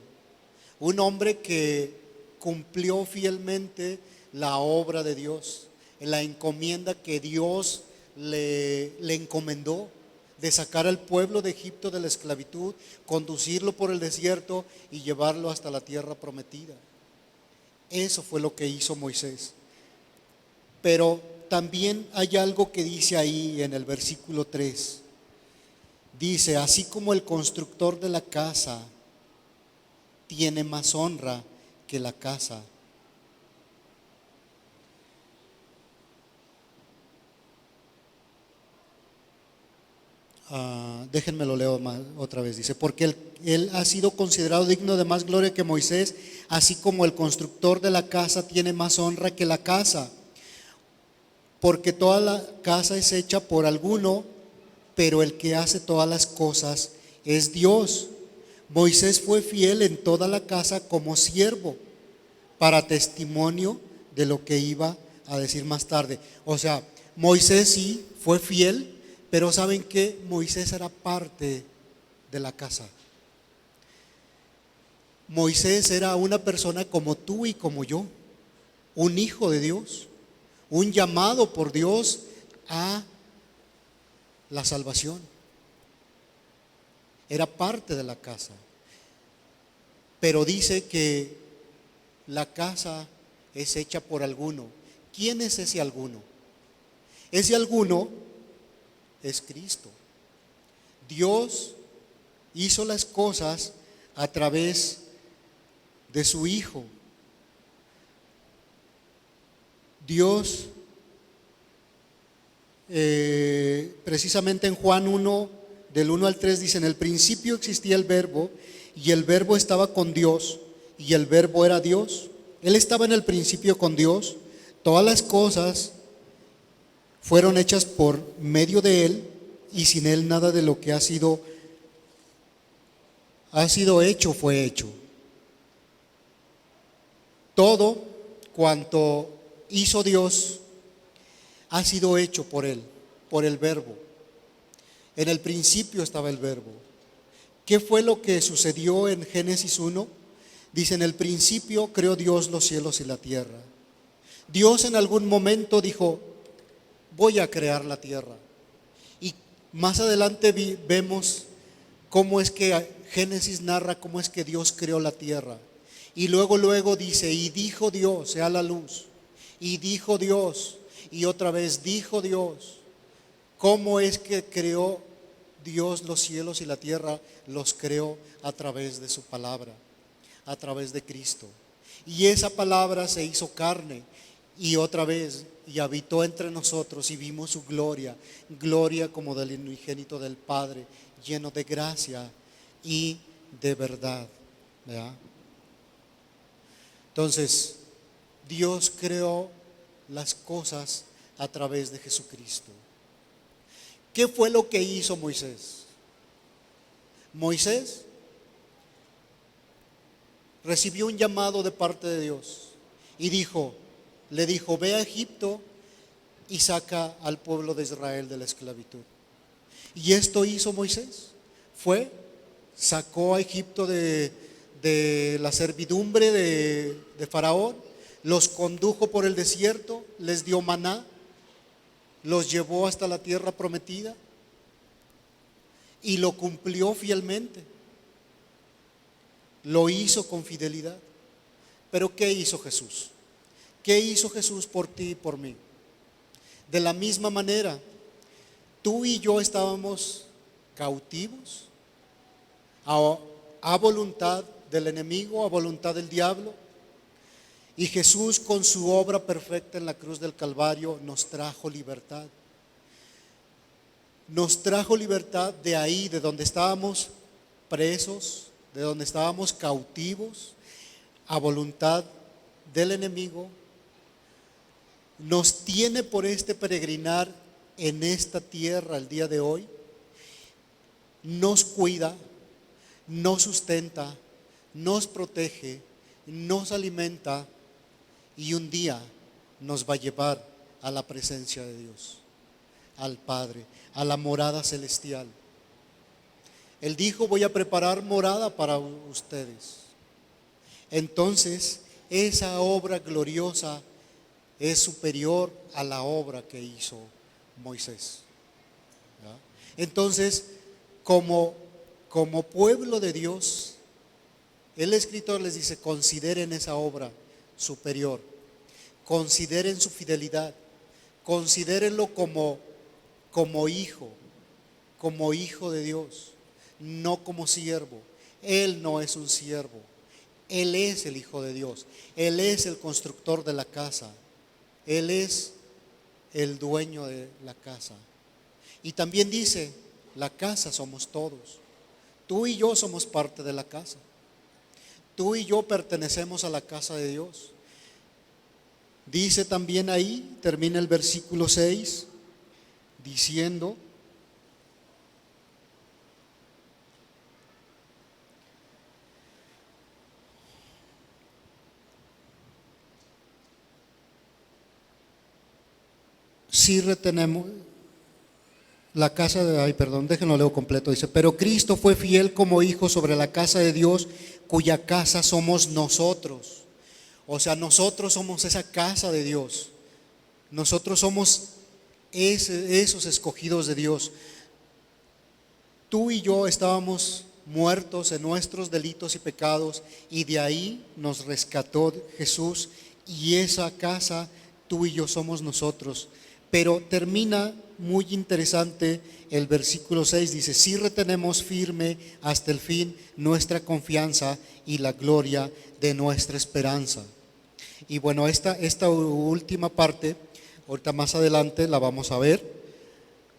un hombre que cumplió fielmente la obra de Dios, la encomienda que Dios le encomendó de sacar al pueblo de Egipto de la esclavitud, conducirlo por el desierto y llevarlo hasta la tierra prometida. Eso fue lo que hizo Moisés. Pero también hay algo que dice ahí en el versículo 3. Dice: así como el constructor de la casa tiene más honra que la casa. Déjenme lo leo otra vez. Dice: porque él ha sido considerado digno de más gloria que Moisés, así como el constructor de la casa tiene más honra que la casa. Porque toda la casa es hecha por alguno, pero el que hace todas las cosas es Dios. Moisés fue fiel en toda la casa como siervo, para testimonio de lo que iba a decir más tarde. O sea, Moisés sí fue fiel, pero ¿saben qué? Moisés era parte de la casa. Moisés era una persona como tú y como yo, un hijo de Dios, un llamado por Dios a la salvación. Era parte de la casa. Pero dice que la casa es hecha por alguno. ¿Quién es ese alguno? Ese alguno es Cristo. Dios hizo las cosas a través de su Hijo. Dios, precisamente en Juan 1, del 1 al 3, dice: en el principio existía el Verbo, y el Verbo estaba con Dios, y el Verbo era Dios. Él estaba en el principio con Dios. Todas las cosas fueron hechas por medio de Él, y sin Él nada de lo que ha sido hecho fue hecho. Todo cuanto hizo Dios ha sido hecho por Él, por el Verbo. En el principio estaba el Verbo. ¿Qué fue lo que sucedió en Génesis 1? Dice: en el principio creó Dios los cielos y la tierra. Dios en algún momento dijo: voy a crear la tierra. Y más adelante vemos cómo es que Génesis narra cómo es que Dios creó la tierra. Y luego dice: y dijo Dios, sea la luz. Y dijo Dios, y otra vez dijo Dios. ¿Cómo es que creó Dios los cielos y la tierra? Los creó a través de su palabra, a través de Cristo. Y esa palabra se hizo carne y otra vez y habitó entre nosotros, y vimos su gloria, gloria como del unigénito del Padre, lleno de gracia y de verdad. ¿Verdad? Entonces, Dios creó las cosas a través de Jesucristo. ¿Qué fue lo que hizo Moisés? Moisés recibió un llamado de parte de Dios y le dijo: ve a Egipto y saca al pueblo de Israel de la esclavitud. Y esto hizo Moisés. Fue sacó a Egipto de la servidumbre de Faraón, los condujo por el desierto, les dio maná, los llevó hasta la tierra prometida y lo cumplió fielmente. Lo hizo con fidelidad. Pero ¿qué hizo Jesús? ¿Qué hizo Jesús por ti y por mí? De la misma manera, tú y yo estábamos cautivos a voluntad del enemigo, a voluntad del diablo. Y Jesús, con su obra perfecta en la cruz del Calvario, nos trajo libertad. Nos trajo libertad de ahí, de donde estábamos presos, de donde estábamos cautivos, a voluntad del enemigo. Nos tiene por este peregrinar en esta tierra el día de hoy. Nos cuida, nos sustenta, nos protege, nos alimenta y un día nos va a llevar a la presencia de Dios, al Padre, a la morada celestial. Él dijo: voy a preparar morada para ustedes. Entonces, esa obra gloriosa es superior a la obra que hizo Moisés. ¿Ya? Entonces, como pueblo de Dios, el escritor les dice: consideren esa obra superior, consideren su fidelidad, considérenlo como hijo de Dios, no como siervo. Él no es un siervo, Él es el Hijo de Dios, Él es el constructor de la casa, Él es el dueño de la casa. Y también dice: la casa somos todos. Tú y yo somos parte de la casa. Tú y yo pertenecemos a la casa de Dios. Dice también ahí, termina el versículo 6 diciendo: si retenemos la casa de, déjenlo leo completo, dice: pero Cristo fue fiel como hijo sobre la casa de Dios, cuya casa somos nosotros. O sea, nosotros somos esa casa de Dios. Nosotros somos esos escogidos de Dios. Tú y yo estábamos muertos en nuestros delitos y pecados, y de ahí nos rescató Jesús, y esa casa, tú y yo somos nosotros. Pero termina muy interesante el versículo 6, dice: si retenemos firme hasta el fin nuestra confianza y la gloria de nuestra esperanza. Y bueno, esta última parte, ahorita más adelante la vamos a ver,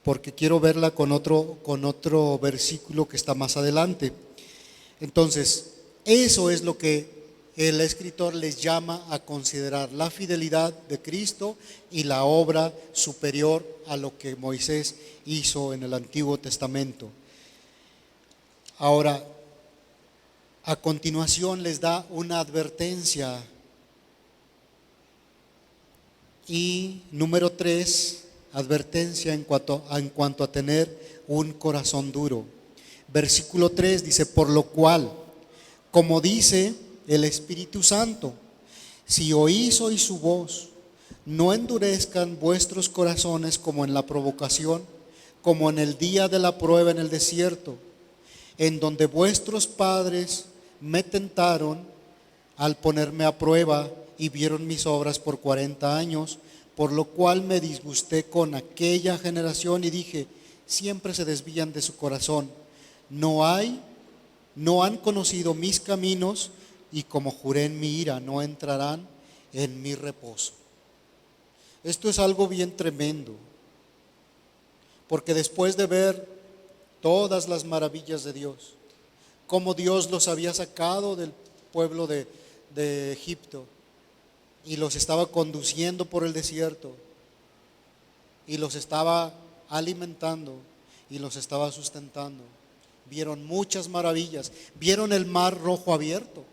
porque quiero verla con otro versículo que está más adelante. Entonces, eso es lo que el escritor les llama a considerar: la fidelidad de Cristo y la obra superior a lo que Moisés hizo en el Antiguo Testamento. Ahora, a continuación les da una advertencia. Y número 3, advertencia en cuanto a tener un corazón duro. Versículo 3 dice: por lo cual, como dice el Espíritu Santo, si oís hoy su voz, no endurezcan vuestros corazones como en la provocación, como en el día de la prueba en el desierto, en donde vuestros padres me tentaron al ponerme a prueba y vieron mis obras por 40 años, por lo cual me disgusté con aquella generación y dije: siempre se desvían de su corazón, no han conocido mis caminos, y como juré en mi ira, no entrarán en mi reposo. Esto es algo bien tremendo, porque después de ver todas las maravillas de Dios, cómo Dios los había sacado del pueblo de Egipto y los estaba conduciendo por el desierto y los estaba alimentando y los estaba sustentando, vieron muchas maravillas, vieron el mar Rojo abierto,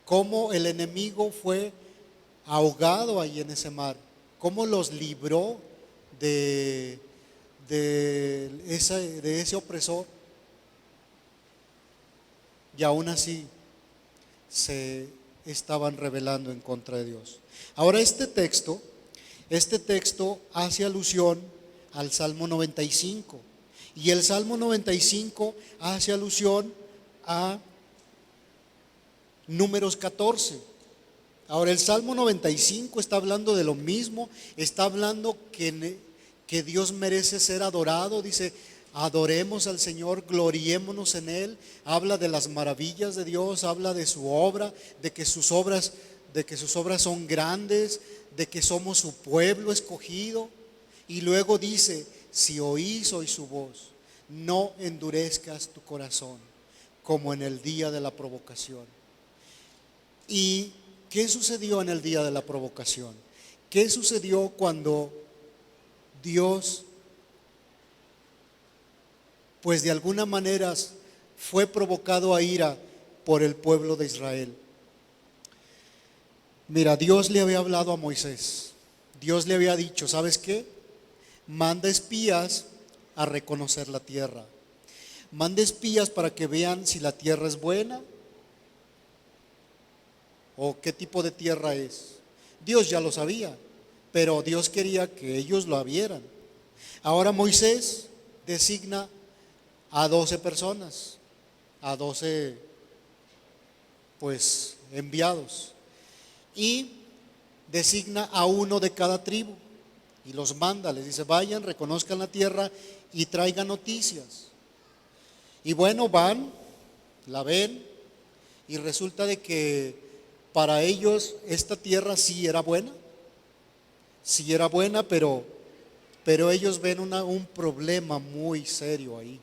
cómo el enemigo fue ahogado ahí en ese mar, cómo los libró de ese opresor. y aún así se estaban rebelando en contra de Dios. Ahora este texto hace alusión al Salmo 95, y el Salmo 95 hace alusión a Números 14. Ahora el Salmo 95 está hablando de lo mismo, está hablando que Dios merece ser adorado, dice: adoremos al Señor, gloriémonos en Él. Habla de las maravillas de Dios, habla de su obra, de que sus obras son grandes, de que somos su pueblo escogido. Y luego dice: si oís hoy su voz, no endurezcas tu corazón, como en el día de la provocación. ¿Y qué sucedió en el día de la provocación? ¿Qué sucedió cuando Dios, pues de alguna manera, fue provocado a ira por el pueblo de Israel? Mira, Dios le había hablado a Moisés. Dios le había dicho: ¿sabes qué? Manda espías a reconocer la tierra. Manda espías para que vean si la tierra es buena o qué tipo de tierra es. Dios ya lo sabía, pero Dios quería que ellos lo vieran. Ahora Moisés designa a 12 personas, a 12 pues enviados, y designa a uno de cada tribu y los manda, les dice: vayan, reconozcan la tierra y traigan noticias. Y bueno, van, la ven, y resulta de que para ellos esta tierra sí era buena, pero ellos ven un problema muy serio ahí.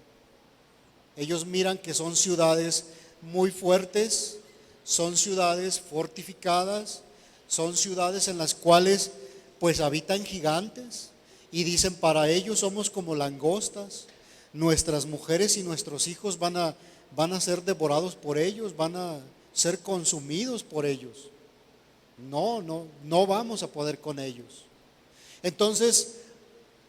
Ellos miran que son ciudades muy fuertes, son ciudades fortificadas, son ciudades en las cuales pues habitan gigantes, y dicen: para ellos somos como langostas, nuestras mujeres y nuestros hijos van a ser devorados por ellos, van a ser consumidos por ellos. No vamos a poder con ellos. Entonces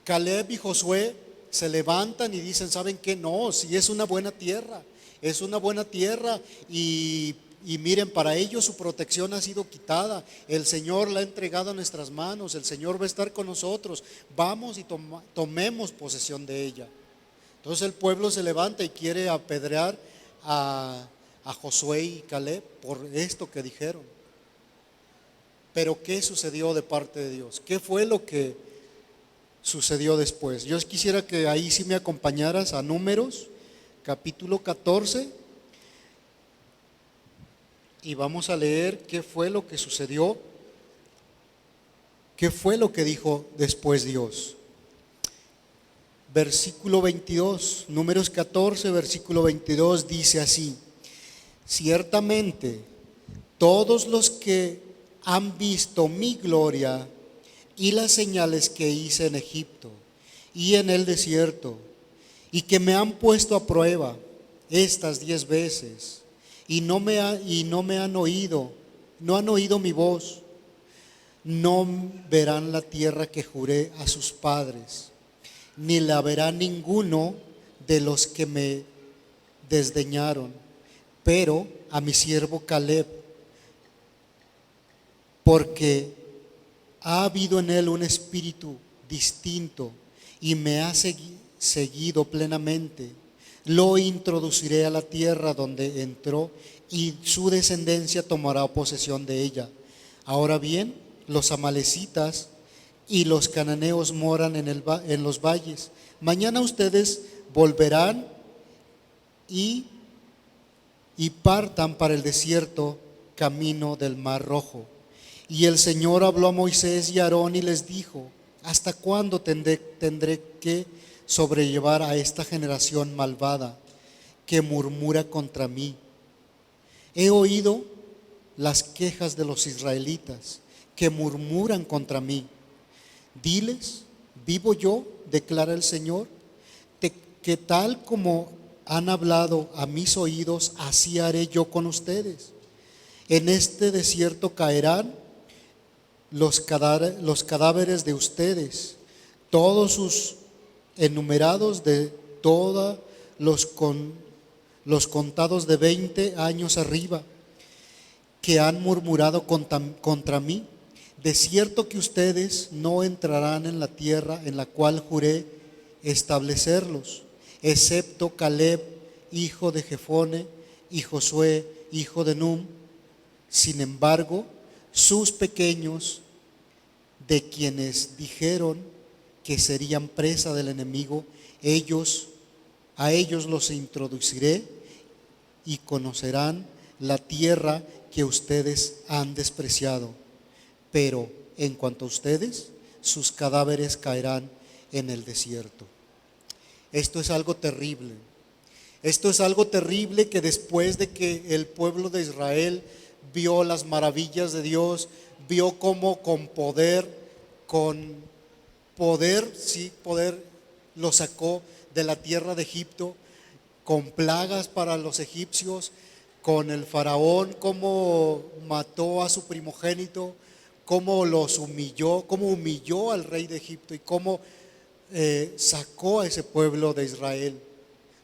Caleb y Josué se levantan y dicen: ¿saben qué? No, si es una buena tierra, es una buena tierra, y miren, para ellos su protección ha sido quitada, el Señor la ha entregado a nuestras manos, el Señor va a estar con nosotros, vamos y tomemos posesión de ella. Entonces el pueblo se levanta y quiere apedrear a Josué y Caleb por esto que dijeron. Pero ¿qué sucedió de parte de Dios? ¿Qué fue lo que sucedió después? Yo quisiera que ahí sí me acompañaras a Números, capítulo 14, y vamos a leer qué fue lo que sucedió, qué fue lo que dijo después Dios. Versículo 22, Números 14, versículo 22 dice así: ciertamente todos los que han visto mi gloria y las señales que hice en Egipto y en el desierto, y que me han puesto a prueba estas 10 veces, y no me han oído, no han oído mi voz, no verán la tierra que juré a sus padres, ni la verá ninguno de los que me desdeñaron, pero a mi siervo Caleb, porque ha habido en él un espíritu distinto y me ha seguido plenamente. Lo introduciré a la tierra donde entró, y su descendencia tomará posesión de ella. Ahora bien, los amalecitas y los cananeos moran en los valles. Mañana ustedes volverán y partan para el desierto, camino del Mar Rojo. Y el Señor habló a Moisés y a Aarón y les dijo: ¿hasta cuándo tendré que sobrellevar a esta generación malvada que murmura contra mí? He oído las quejas de los israelitas que murmuran contra mí. Diles: vivo yo, declara el Señor, que tal como han hablado a mis oídos, así haré yo con ustedes. En este desierto caerán los cadáveres de ustedes, todos sus enumerados, de todos los los contados de 20 años arriba, que han murmurado contra mí. De cierto que ustedes no entrarán en la tierra en la cual juré establecerlos, excepto Caleb, hijo de Jefone, y Josué, hijo de Num. Sin embargo, sus pequeños, de quienes dijeron que serían presa del enemigo, a ellos los introduciré y conocerán la tierra que ustedes han despreciado. Pero en cuanto a ustedes, sus cadáveres caerán en el desierto. Esto es algo terrible. Esto es algo terrible, que después de que el pueblo de Israel vio las maravillas de Dios, vio cómo con poder lo sacó de la tierra de Egipto, con plagas para los egipcios, con el faraón, cómo mató a su primogénito, cómo los humilló, cómo humilló al rey de Egipto y cómo sacó a ese pueblo de Israel,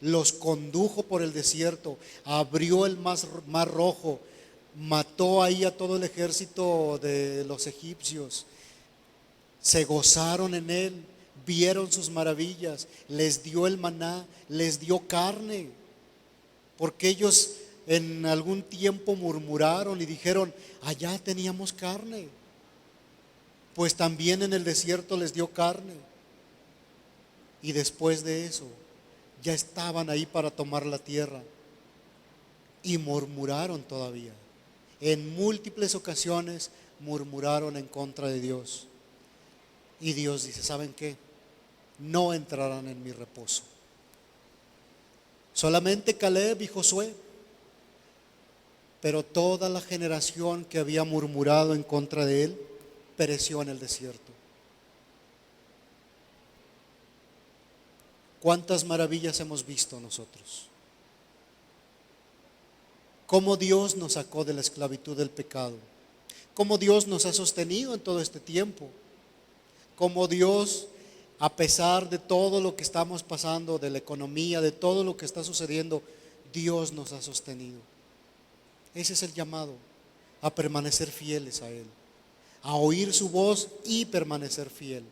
los condujo por el desierto, abrió el mar rojo, mató ahí a todo el ejército de los egipcios. Se gozaron en él, vieron sus maravillas, les dio el maná, les dio carne, porque ellos en algún tiempo murmuraron y dijeron: allá teníamos carne. Pues también en el desierto les dio carne, y después de eso ya estaban ahí para tomar la tierra, y murmuraron todavía. En múltiples ocasiones murmuraron en contra de Dios. Y Dios dice: ¿saben qué? No entrarán en mi reposo. Solamente Caleb y Josué. Pero toda la generación que había murmurado en contra de él pereció en el desierto. ¿Cuántas maravillas hemos visto nosotros? Cómo Dios nos sacó de la esclavitud del pecado. Cómo Dios nos ha sostenido en todo este tiempo. Cómo Dios, a pesar de todo lo que estamos pasando, de la economía, de todo lo que está sucediendo, Dios nos ha sostenido. Ese es el llamado, a permanecer fieles a Él, a oír su voz y permanecer fiel.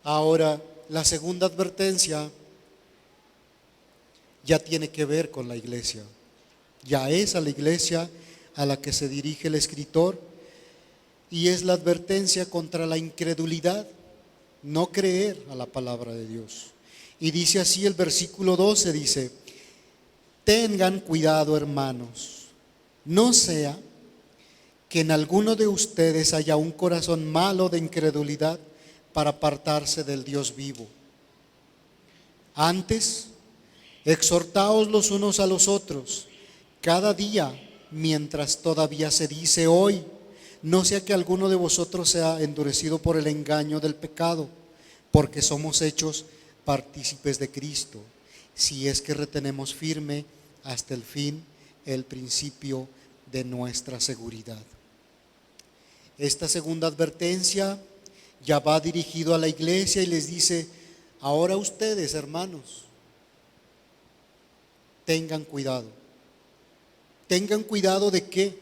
Ahora, la segunda advertencia ya tiene que ver con la iglesia. Ya es a la iglesia a la que se dirige el escritor, y es la advertencia contra la incredulidad, no creer a la palabra de Dios. Y dice así el versículo 12, dice: tengan cuidado, hermanos, no sea que en alguno de ustedes haya un corazón malo de incredulidad para apartarse del Dios vivo. Antes, exhortaos los unos a los otros cada día, mientras todavía se dice hoy, no sea que alguno de vosotros sea endurecido por el engaño del pecado, porque somos hechos partícipes de Cristo, si es que retenemos firme hasta el fin el principio de nuestra seguridad. Esta segunda advertencia ya va dirigido a la iglesia y les dice: ahora ustedes, hermanos, tengan cuidado. Tengan cuidado ¿de qué?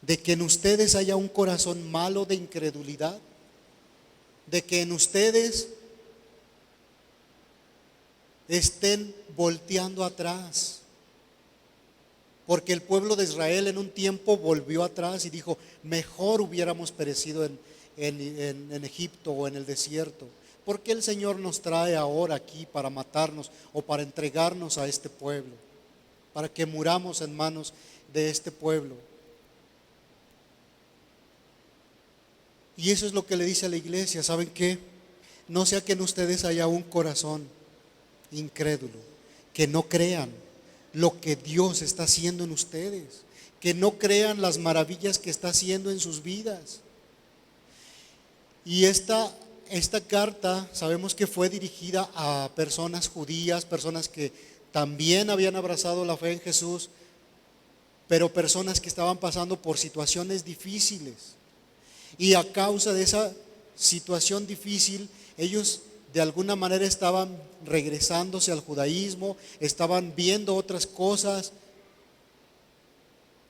De que en ustedes haya un corazón malo de incredulidad, de que en ustedes estén volteando atrás. Porque el pueblo de Israel en un tiempo volvió atrás y dijo: mejor hubiéramos perecido en Egipto o en el desierto. ¿Por qué el Señor nos trae ahora aquí para matarnos o para entregarnos a este pueblo? Para que muramos en manos de este pueblo. Y eso es lo que le dice a la iglesia: ¿saben qué? No sea que en ustedes haya un corazón incrédulo, que no crean lo que Dios está haciendo en ustedes, que no crean las maravillas que está haciendo en sus vidas. Y esta carta sabemos que fue dirigida a personas judías, personas que también habían abrazado la fe en Jesús, pero personas que estaban pasando por situaciones difíciles. Y a causa de esa situación difícil, ellos de alguna manera estaban regresándose al judaísmo, estaban viendo otras cosas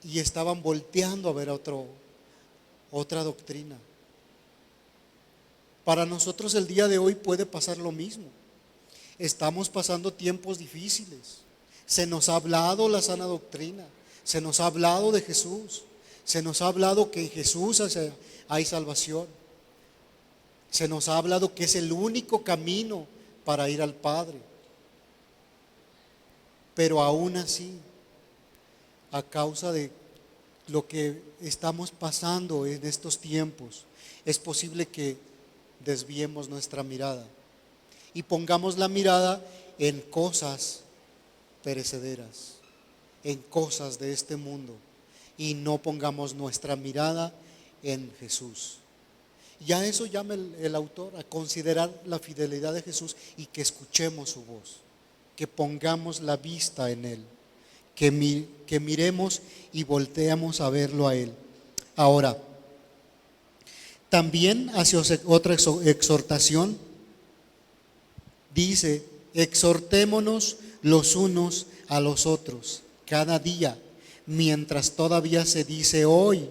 y estaban volteando a ver otra doctrina. Para nosotros el día de hoy puede pasar lo mismo. Estamos pasando tiempos difíciles. Se nos ha hablado la sana doctrina, se nos ha hablado de Jesús, se nos ha hablado que en Jesús hay salvación, se nos ha hablado que es el único camino para ir al Padre. Pero aún así, a causa de lo que estamos pasando en estos tiempos, es posible que desviemos nuestra mirada y pongamos la mirada en cosas perecederas, en cosas de este mundo, y no pongamos nuestra mirada en Jesús. Y a eso llama el autor, a considerar la fidelidad de Jesús y que escuchemos su voz, que pongamos la vista en Él, que miremos y volteemos a verlo a Él. Ahora, también hace otra exhortación, dice: exhortémonos los unos a los otros cada día, mientras todavía se dice hoy.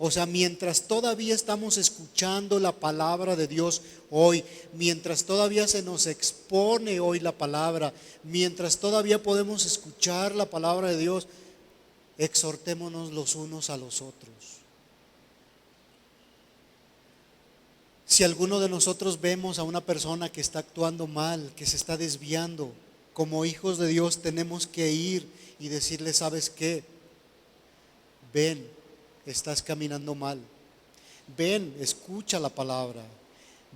O sea, mientras todavía estamos escuchando la palabra de Dios hoy, mientras todavía se nos expone hoy la palabra, mientras todavía podemos escuchar la palabra de Dios, exhortémonos los unos a los otros. Si alguno de nosotros vemos a una persona que está actuando mal, que se está desviando, como hijos de Dios tenemos que ir y decirle: ¿sabes qué? Ven, estás caminando mal. Ven, escucha la palabra.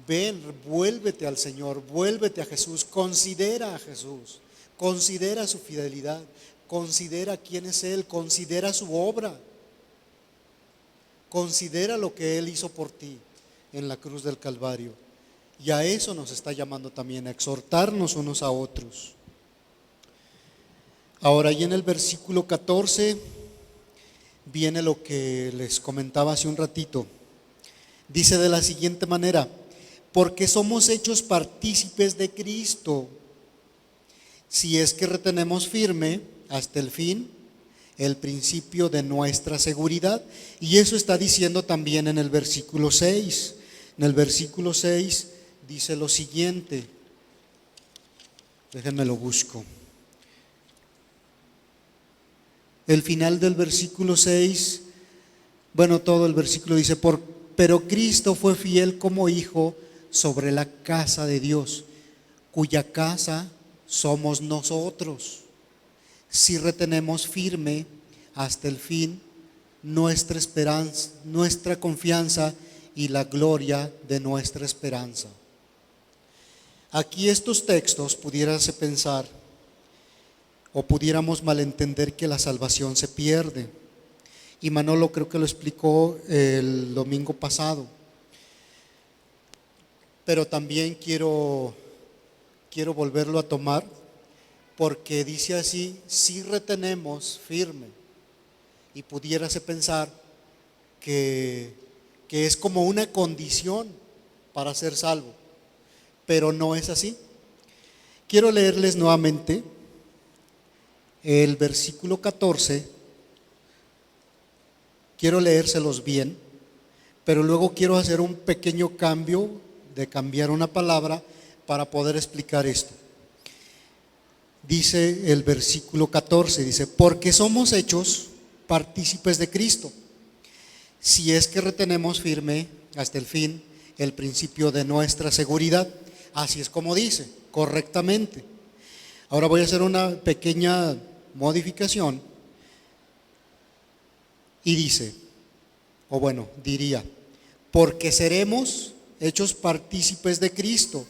Ven, vuélvete al Señor, vuélvete a Jesús. Considera a Jesús, considera su fidelidad, considera quién es Él, considera su obra, considera lo que Él hizo por ti en la cruz del Calvario. Y a eso nos está llamando también, a exhortarnos unos a otros. Ahora, y en el versículo 14 viene lo que les comentaba hace un ratito. Dice de la siguiente manera: porque somos hechos partícipes de Cristo, si es que retenemos firme hasta el fin el principio de nuestra seguridad. Y eso está diciendo también en el versículo 6. En el versículo 6 dice lo siguiente, déjenme lo busco. El final del versículo 6, bueno, todo el versículo dice: pero Cristo fue fiel como hijo sobre la casa de Dios, cuya casa somos nosotros, si retenemos firme hasta el fin nuestra esperanza, nuestra confianza y la gloria de nuestra esperanza. Aquí estos textos pudiérase pensar o pudiéramos malentender que la salvación se pierde. Y Manolo creo que lo explicó el domingo pasado. Pero también quiero volverlo a tomar, porque dice así: si retenemos firme. Y pudiérase pensar que es como una condición para ser salvo, pero no es así. Quiero leerles nuevamente el versículo 14, quiero leérselos bien, pero luego quiero hacer un pequeño cambio, de cambiar una palabra para poder explicar esto. Dice el versículo 14, dice: porque somos hechos partícipes de Cristo, si es que retenemos firme hasta el fin el principio de nuestra seguridad. Así es como dice, correctamente. Ahora voy a hacer una pequeña modificación y dice, o bueno, diría: porque seremos hechos partícipes de Cristo,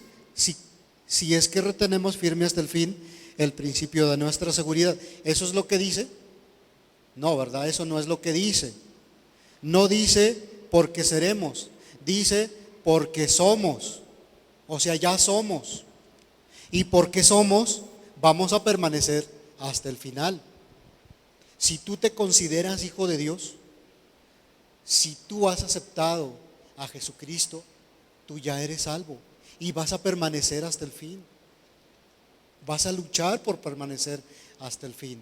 si es que retenemos firme hasta el fin el principio de nuestra seguridad. ¿Eso es lo que dice? No, ¿verdad? Eso no es lo que dice. No dice porque seremos, dice porque somos. O sea, ya somos. Y porque somos, vamos a permanecer hasta el final. Si tú te consideras hijo de Dios, si tú has aceptado a Jesucristo, tú ya eres salvo. y vas a permanecer hasta el fin. Vas a luchar por permanecer hasta el fin.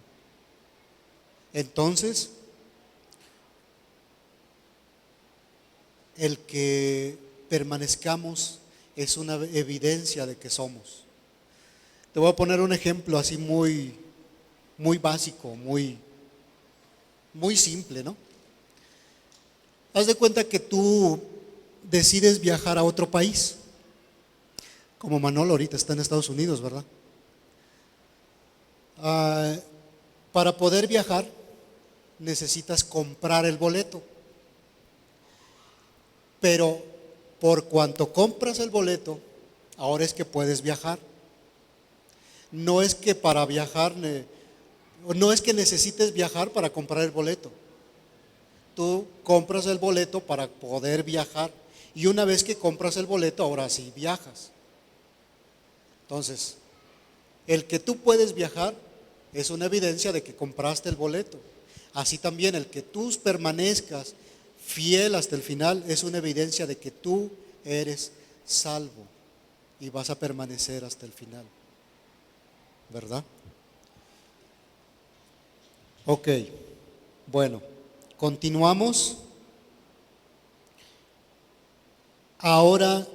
Entonces, el que permanezcamos es una evidencia de que somos. Te voy a poner un ejemplo así muy básico, muy simple, ¿no? Haz de cuenta que tú decides viajar a otro país, como Manolo ahorita está en Estados Unidos, ¿verdad? Para poder viajar necesitas comprar el boleto, pero por cuanto compras el boleto, ahora es que puedes viajar. No es que para viajar, no es que necesites viajar para comprar el boleto. Tú compras el boleto para poder viajar, y una vez que compras el boleto, ahora sí viajas. Entonces, el que tú puedes viajar es una evidencia de que compraste el boleto. Así también el que tú permanezcas fiel hasta el final es una evidencia de que tú eres salvo y vas a permanecer hasta el final, ¿verdad? Ok, bueno, continuamos. Ahora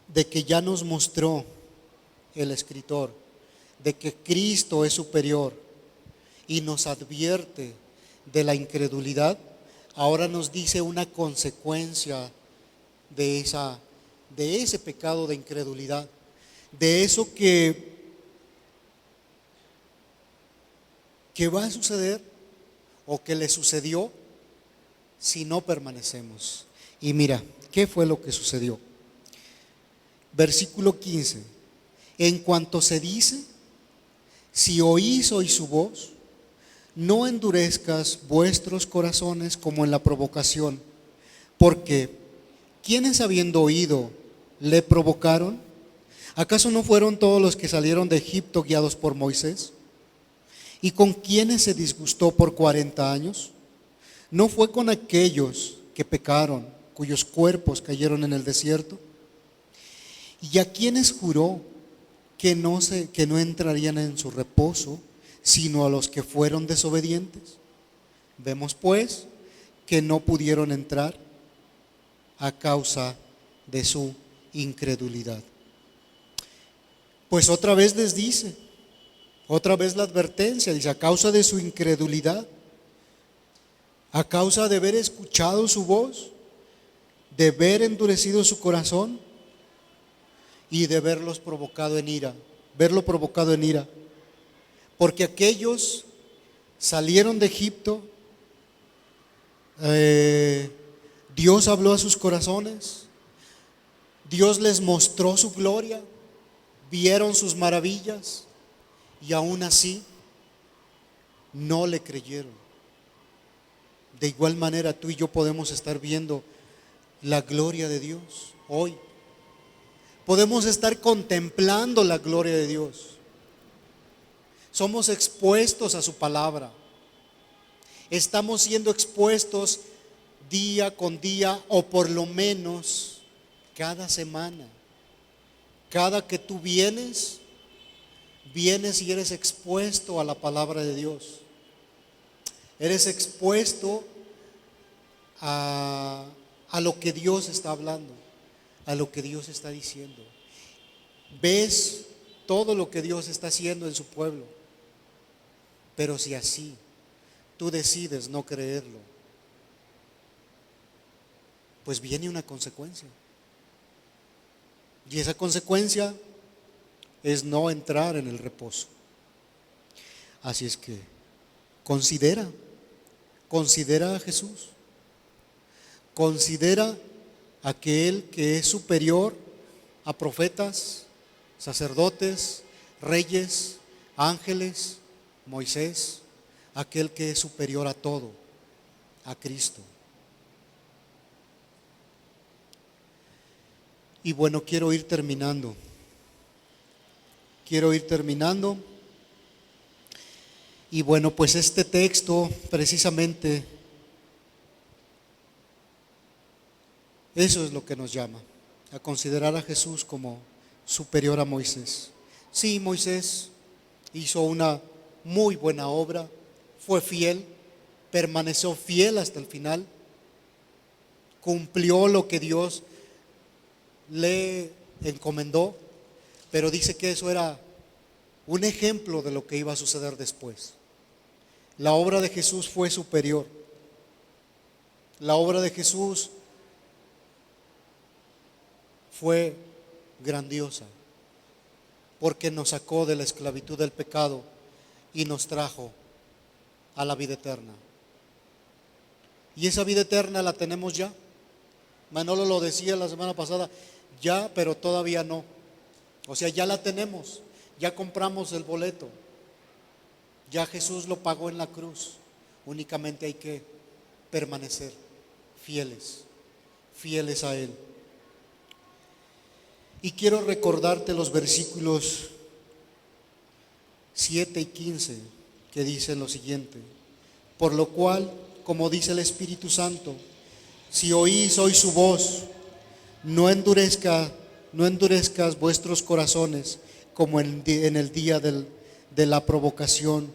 de que ya nos mostró el escritor de que Cristo es superior y nos advierte de la incredulidad, ahora nos dice una consecuencia de ese pecado de incredulidad, de eso que va a suceder o que le sucedió si no permanecemos. Y mira, ¿qué fue lo que sucedió? Versículo 15. En cuanto se dice, si oís hoy su voz, no endurezcas vuestros corazones como en la provocación, porque ¿quiénes habiendo oído le provocaron? ¿Acaso no fueron todos los que salieron de Egipto guiados por Moisés? ¿Y con quiénes se disgustó por 40 años? ¿No fue con aquellos que pecaron, cuyos cuerpos cayeron en el desierto? ¿Y a quienes juró que no entrarían en su reposo, sino a los que fueron desobedientes? Vemos pues que no pudieron entrar a causa de su incredulidad. Pues otra vez les dice, otra vez la advertencia, dice, a causa de su incredulidad, a causa de haber escuchado su voz, de haber endurecido su corazón y de verlo provocado en ira, porque aquellos salieron de Egipto, Dios habló a sus corazones, Dios les mostró su gloria, vieron sus maravillas y aún así no le creyeron. De igual manera tú y yo podemos estar viendo la gloria de Dios hoy. Podemos estar contemplando la gloria de Dios. Somos expuestos a su palabra. Estamos siendo expuestos día con día, o por lo menos cada semana. Cada que tú vienes y eres expuesto a la palabra de Dios. Eres expuesto a lo que Dios está hablando, a lo que Dios está diciendo. Ves todo lo que Dios está haciendo en su pueblo. Pero si así tú decides no creerlo, pues viene una consecuencia. Y esa consecuencia es no entrar en el reposo. Así es que considera a Jesús. Considera a aquel que es superior a profetas, sacerdotes, reyes, ángeles, Moisés, aquel que es superior a todo, a Cristo. Y bueno, quiero ir terminando. Y bueno, pues este texto precisamente eso es lo que nos llama, a considerar a Jesús como superior a Moisés. Sí, Moisés hizo una muy buena obra, fue fiel, permaneció fiel hasta el final, cumplió lo que Dios le encomendó, pero dice que eso era un ejemplo de lo que iba a suceder después. La obra de Jesús fue superior. La obra de Jesús fue grandiosa, porque nos sacó de la esclavitud del pecado y nos trajo a la vida eterna. Y esa vida eterna la tenemos ya. Manolo lo decía la semana pasada, ya, pero todavía no. O sea, ya la tenemos, ya compramos el boleto, ya Jesús lo pagó en la cruz. Únicamente hay que permanecer fieles a Él. Y quiero recordarte los versículos 7 y 15 que dicen lo siguiente: por lo cual, como dice el Espíritu Santo, si oís hoy su voz, no endurezcas vuestros corazones como en el día de la provocación,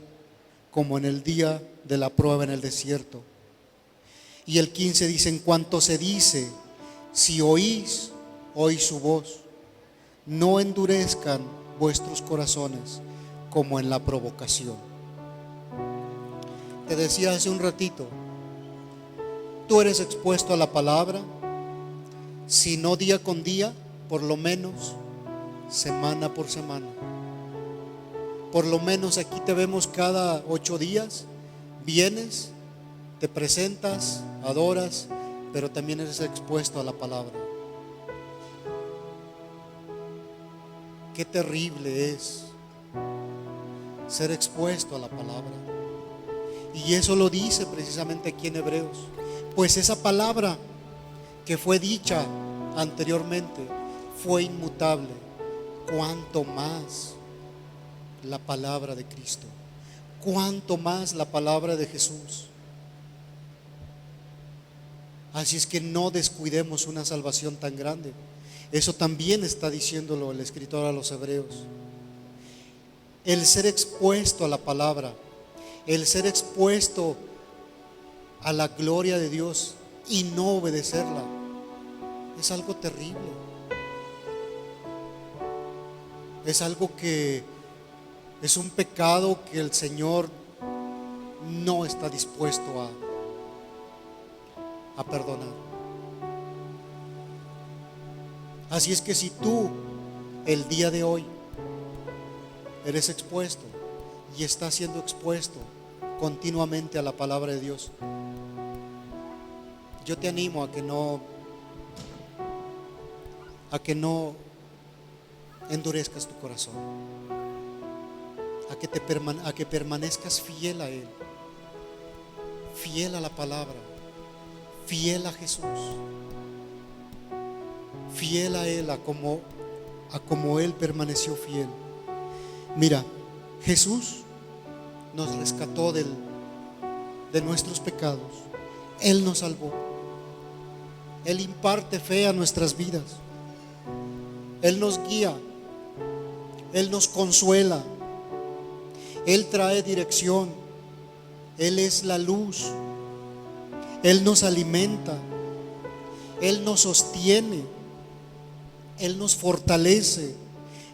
como en el día de la prueba en el desierto. Y el 15 dice: en cuanto se dice, si oís hoy su voz, no endurezcan vuestros corazones como en la provocación. Te decía hace un ratito, tú eres expuesto a la palabra, si no día con día, por lo menos semana por semana. Por lo menos aquí te vemos cada 8 días, vienes, te presentas, adoras, pero también eres expuesto a la palabra. Qué terrible es ser expuesto a la palabra. Y eso lo dice precisamente aquí en Hebreos. Pues esa palabra que fue dicha anteriormente fue inmutable. Cuanto más la palabra de Cristo, cuanto más la palabra de Jesús. Así es que no descuidemos una salvación tan grande. Eso también está diciéndolo el escritor a los Hebreos. El ser expuesto a la palabra, el ser expuesto a la gloria de Dios y no obedecerla, es algo terrible. Es algo que es un pecado que el Señor no está dispuesto a perdonar. Así es que si tú el día de hoy eres expuesto y estás siendo expuesto continuamente a la palabra de Dios, yo te animo a que no endurezcas tu corazón, a que permanezcas fiel a Él, fiel a la palabra, fiel a Jesús, fiel a Él, a como Él permaneció fiel. Mira, Jesús nos rescató de nuestros pecados. Él nos salvó. Él imparte fe a nuestras vidas. Él nos guía. Él nos consuela. Él trae dirección. Él es la luz. Él nos alimenta. Él nos sostiene. Él nos fortalece.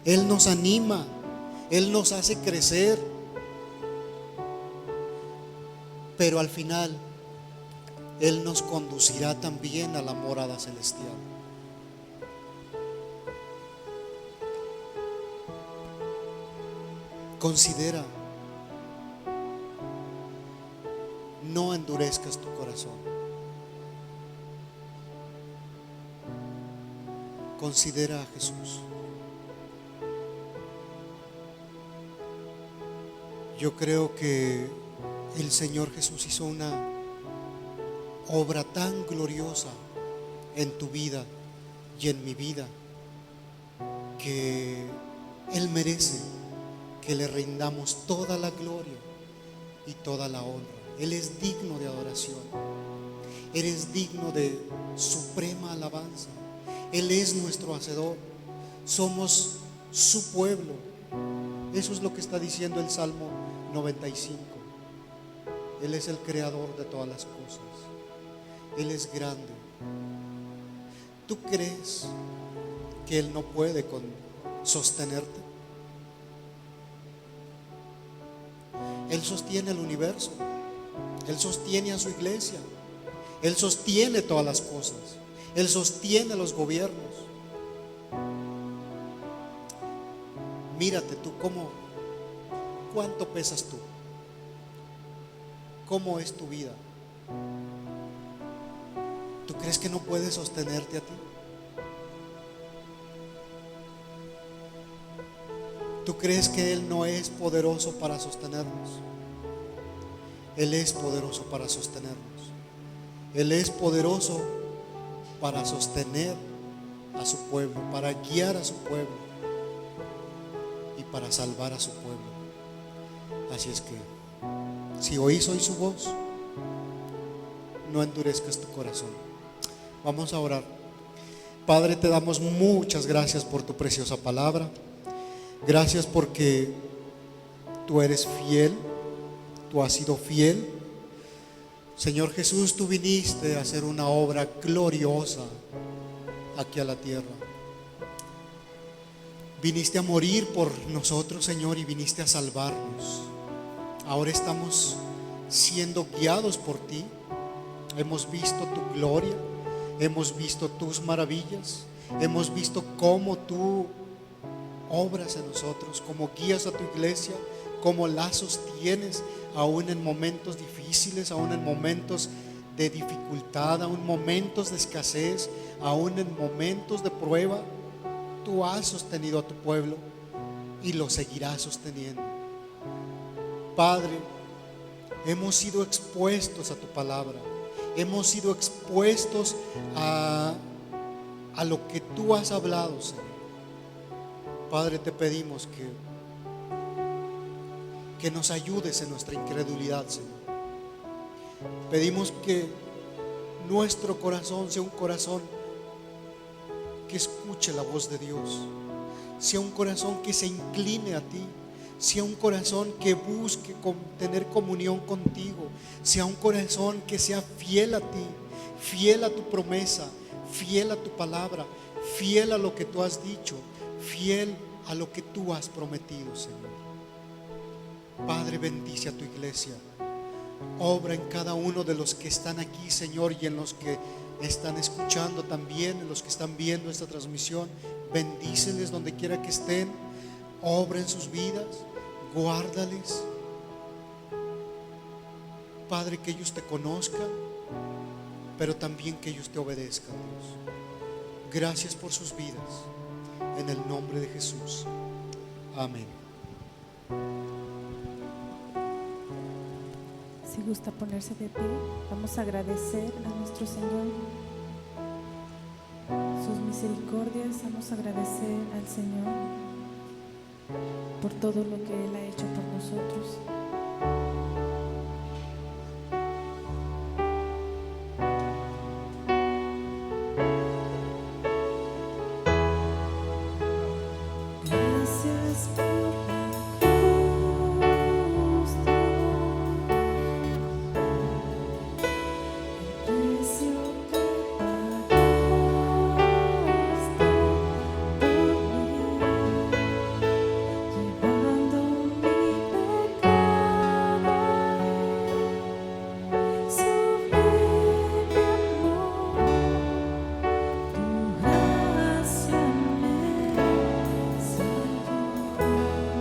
Él nos anima. Él nos hace crecer. Pero al final Él nos conducirá también a la morada celestial. Considera, no endurezcas tu corazón. Considera a Jesús. Yo creo que el Señor Jesús hizo una obra tan gloriosa en tu vida y en mi vida que Él merece que le rindamos toda la gloria y toda la honra. Él es digno de adoración. Él es digno de suprema alabanza. Él es nuestro hacedor. Somos su pueblo. Eso es lo que está diciendo el Salmo 95. Él es el creador de todas las cosas. Él es grande. ¿Tú crees que Él no puede sostenerte? Él sostiene el universo. Él sostiene a su iglesia. Él sostiene todas las cosas. Él sostiene los gobiernos. Mírate tú, ¿cuánto pesas tú? ¿Cómo es tu vida? ¿Tú crees que no puedes sostenerte a ti? ¿Tú crees que Él no es poderoso para sostenernos? Él es poderoso para sostenernos. Él es poderoso para sostener a su pueblo, para guiar a su pueblo y para salvar a su pueblo. Así es que, si oís hoy su voz, no endurezcas tu corazón. Vamos a orar. Padre, te damos muchas gracias por tu preciosa palabra. Gracias porque tú eres fiel, tú has sido fiel. Señor Jesús, tú viniste a hacer una obra gloriosa aquí a la tierra. Viniste a morir por nosotros, Señor, y viniste a salvarnos. Ahora estamos siendo guiados por ti. Hemos visto tu gloria, hemos visto tus maravillas, hemos visto cómo tú obras en nosotros, cómo guías a tu iglesia, cómo la sostienes aún en momentos difíciles, aún en momentos de dificultad, aún en momentos de escasez, aún en momentos de prueba. Tú has sostenido a tu pueblo y lo seguirás sosteniendo. Padre, hemos sido expuestos a tu palabra, hemos sido expuestos a lo que tú has hablado, Señor. Padre, te pedimos que nos ayudes en nuestra incredulidad, Señor. Pedimos que nuestro corazón sea un corazón que escuche la voz de Dios, sea un corazón que se incline a ti, sea un corazón que busque tener comunión contigo, sea un corazón que sea fiel a ti, fiel a tu promesa, fiel a tu palabra, fiel a lo que tú has dicho, fiel a lo que tú has prometido, Señor. Padre, bendice a tu iglesia. Obra en cada uno de los que están aquí, Señor, y en los que están escuchando también, en los que están viendo esta transmisión. Bendíceles donde quiera que estén. Obra en sus vidas, guárdales. Padre, que ellos te conozcan, pero también que ellos te obedezcan, Dios. Gracias por sus vidas. En el nombre de Jesús. Amén. Si gusta ponerse de pie, vamos a agradecer a nuestro Señor sus misericordias. Vamos a agradecer al Señor por todo lo que Él ha hecho por nosotros. Gracias por la cruz, el precio que pagaste por mí, llevando mi pecado a Él, sublime amor, tu gracia me salvó.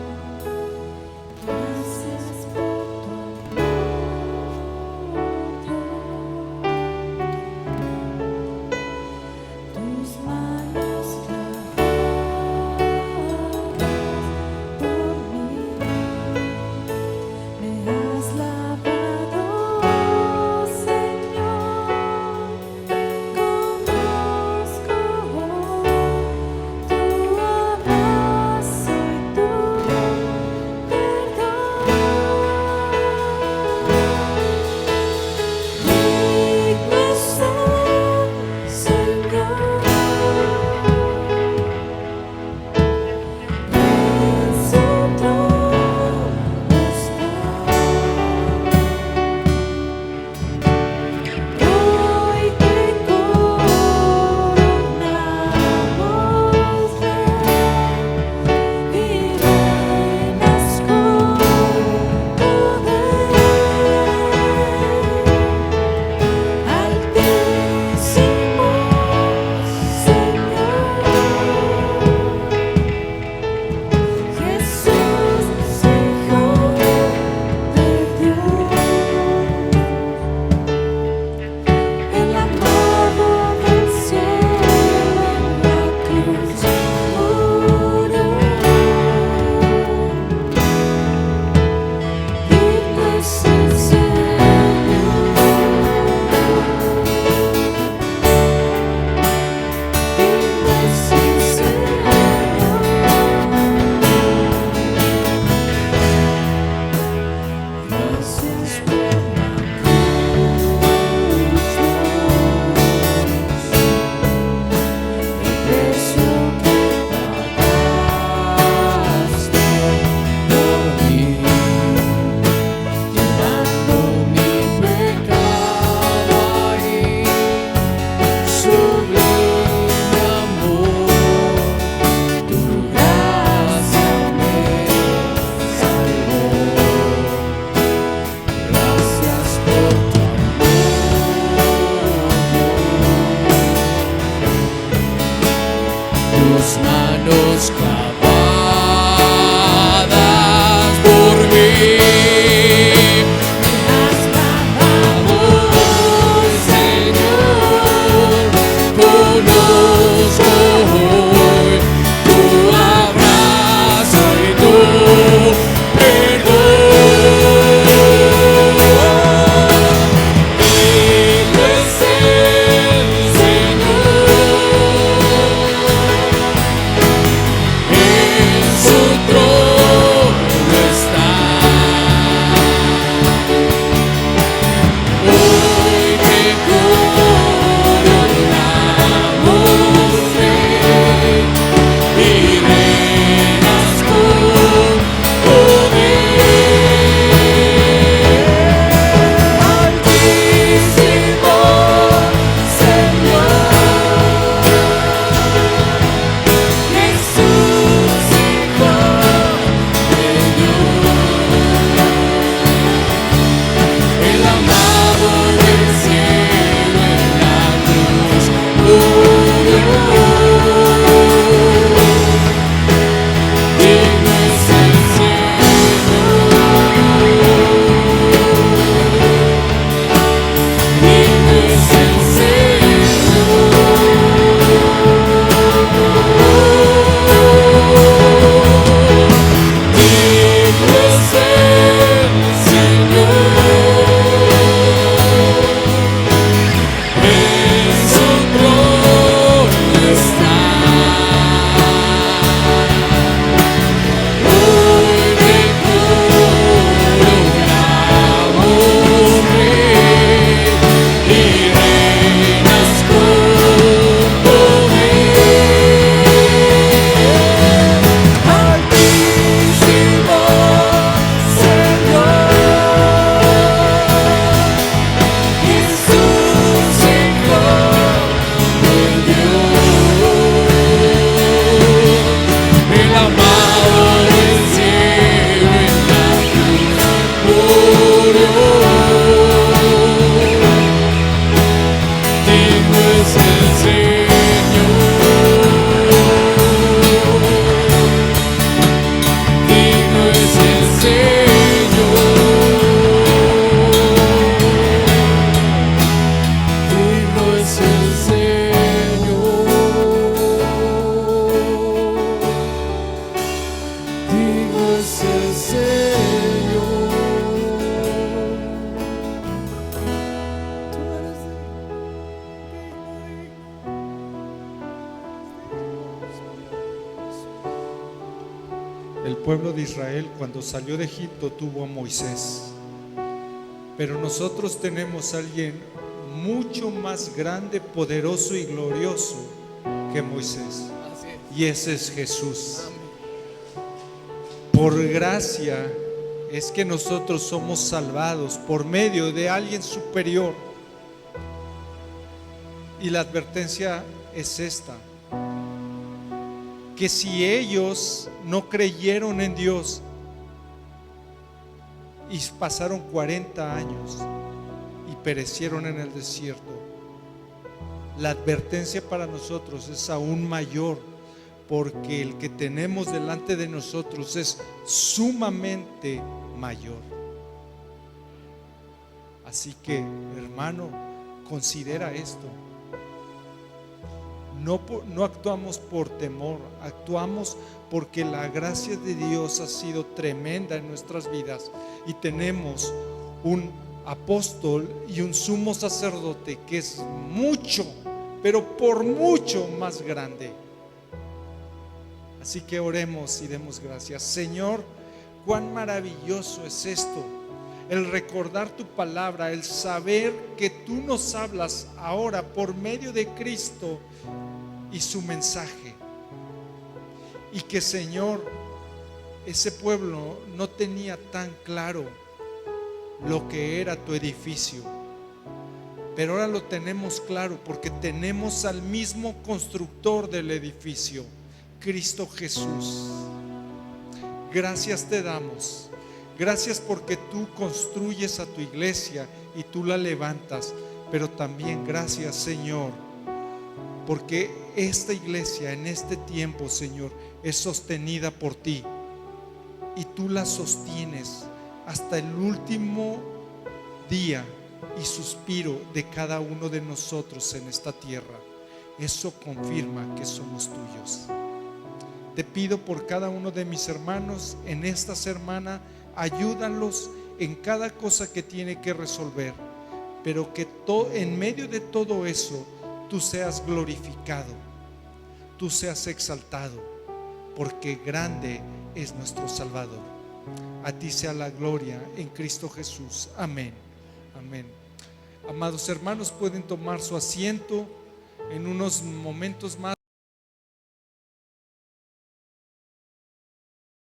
cruz clavadas por mí. Has pagado, Señor, conozco hoy tu abrazo y tu perdón. Digno es el Señor, en su trono está. Hoy te coronamos, Rey, y reinas con poder. Altísimo Señor, Jesús, Hijo de Dios, el amado del cielo en la cruz murió. Digno es el Señor, digno es el Señor, digno es el Señor, en su trono está. Hoy te coronamos, Rey, y reinas con poder. Altísimo Señor, Jesús, Hijo de Dios, el amado del cielo en la cruz murió. Digno es el Señor, digno es el Señor, digno es el Señor, digno es el Señor. Tú eres El pueblo de Israel cuando salió de Egipto tuvo a Moisés, pero nosotros tenemos a alguien mucho más grande, poderoso y glorioso que Moisés, Así es. y ese es Jesús. Por gracia es que nosotros somos salvados por medio de alguien superior. Y la advertencia es esta: que si ellos no creyeron en Dios y pasaron 40 años y perecieron en el desierto, la advertencia para nosotros es aún mayor, porque el que tenemos delante de nosotros es sumamente mayor. Así que, hermano, considera esto. No actuamos por temor, actuamos porque la gracia de Dios ha sido tremenda en nuestras vidas y tenemos un apóstol y un sumo sacerdote que es mucho, pero por mucho más grande. Así que oremos y demos gracias. Señor, cuán maravilloso es esto, el recordar tu palabra, el saber que tú nos hablas ahora por medio de Cristo y su mensaje. Y que, Señor, ese pueblo no tenía tan claro lo que era tu edificio, pero ahora lo tenemos claro porque tenemos al mismo constructor del edificio, Cristo Jesús. Gracias te damos. Gracias porque tú construyes a tu iglesia y tú la levantas, pero también gracias, Señor, porque esta iglesia en este tiempo, Señor, es sostenida por ti y tú la sostienes hasta el último día y suspiro de cada uno de nosotros en esta tierra. Eso confirma que somos tuyos. Te pido por cada uno de mis hermanos en esta semana, ayúdalos en cada cosa que tiene que resolver, pero que en medio de todo eso tú seas glorificado, tú seas exaltado, porque grande es nuestro Salvador. A ti sea la gloria en Cristo Jesús. Amén. Amén. Amados hermanos, pueden tomar su asiento en unos momentos más.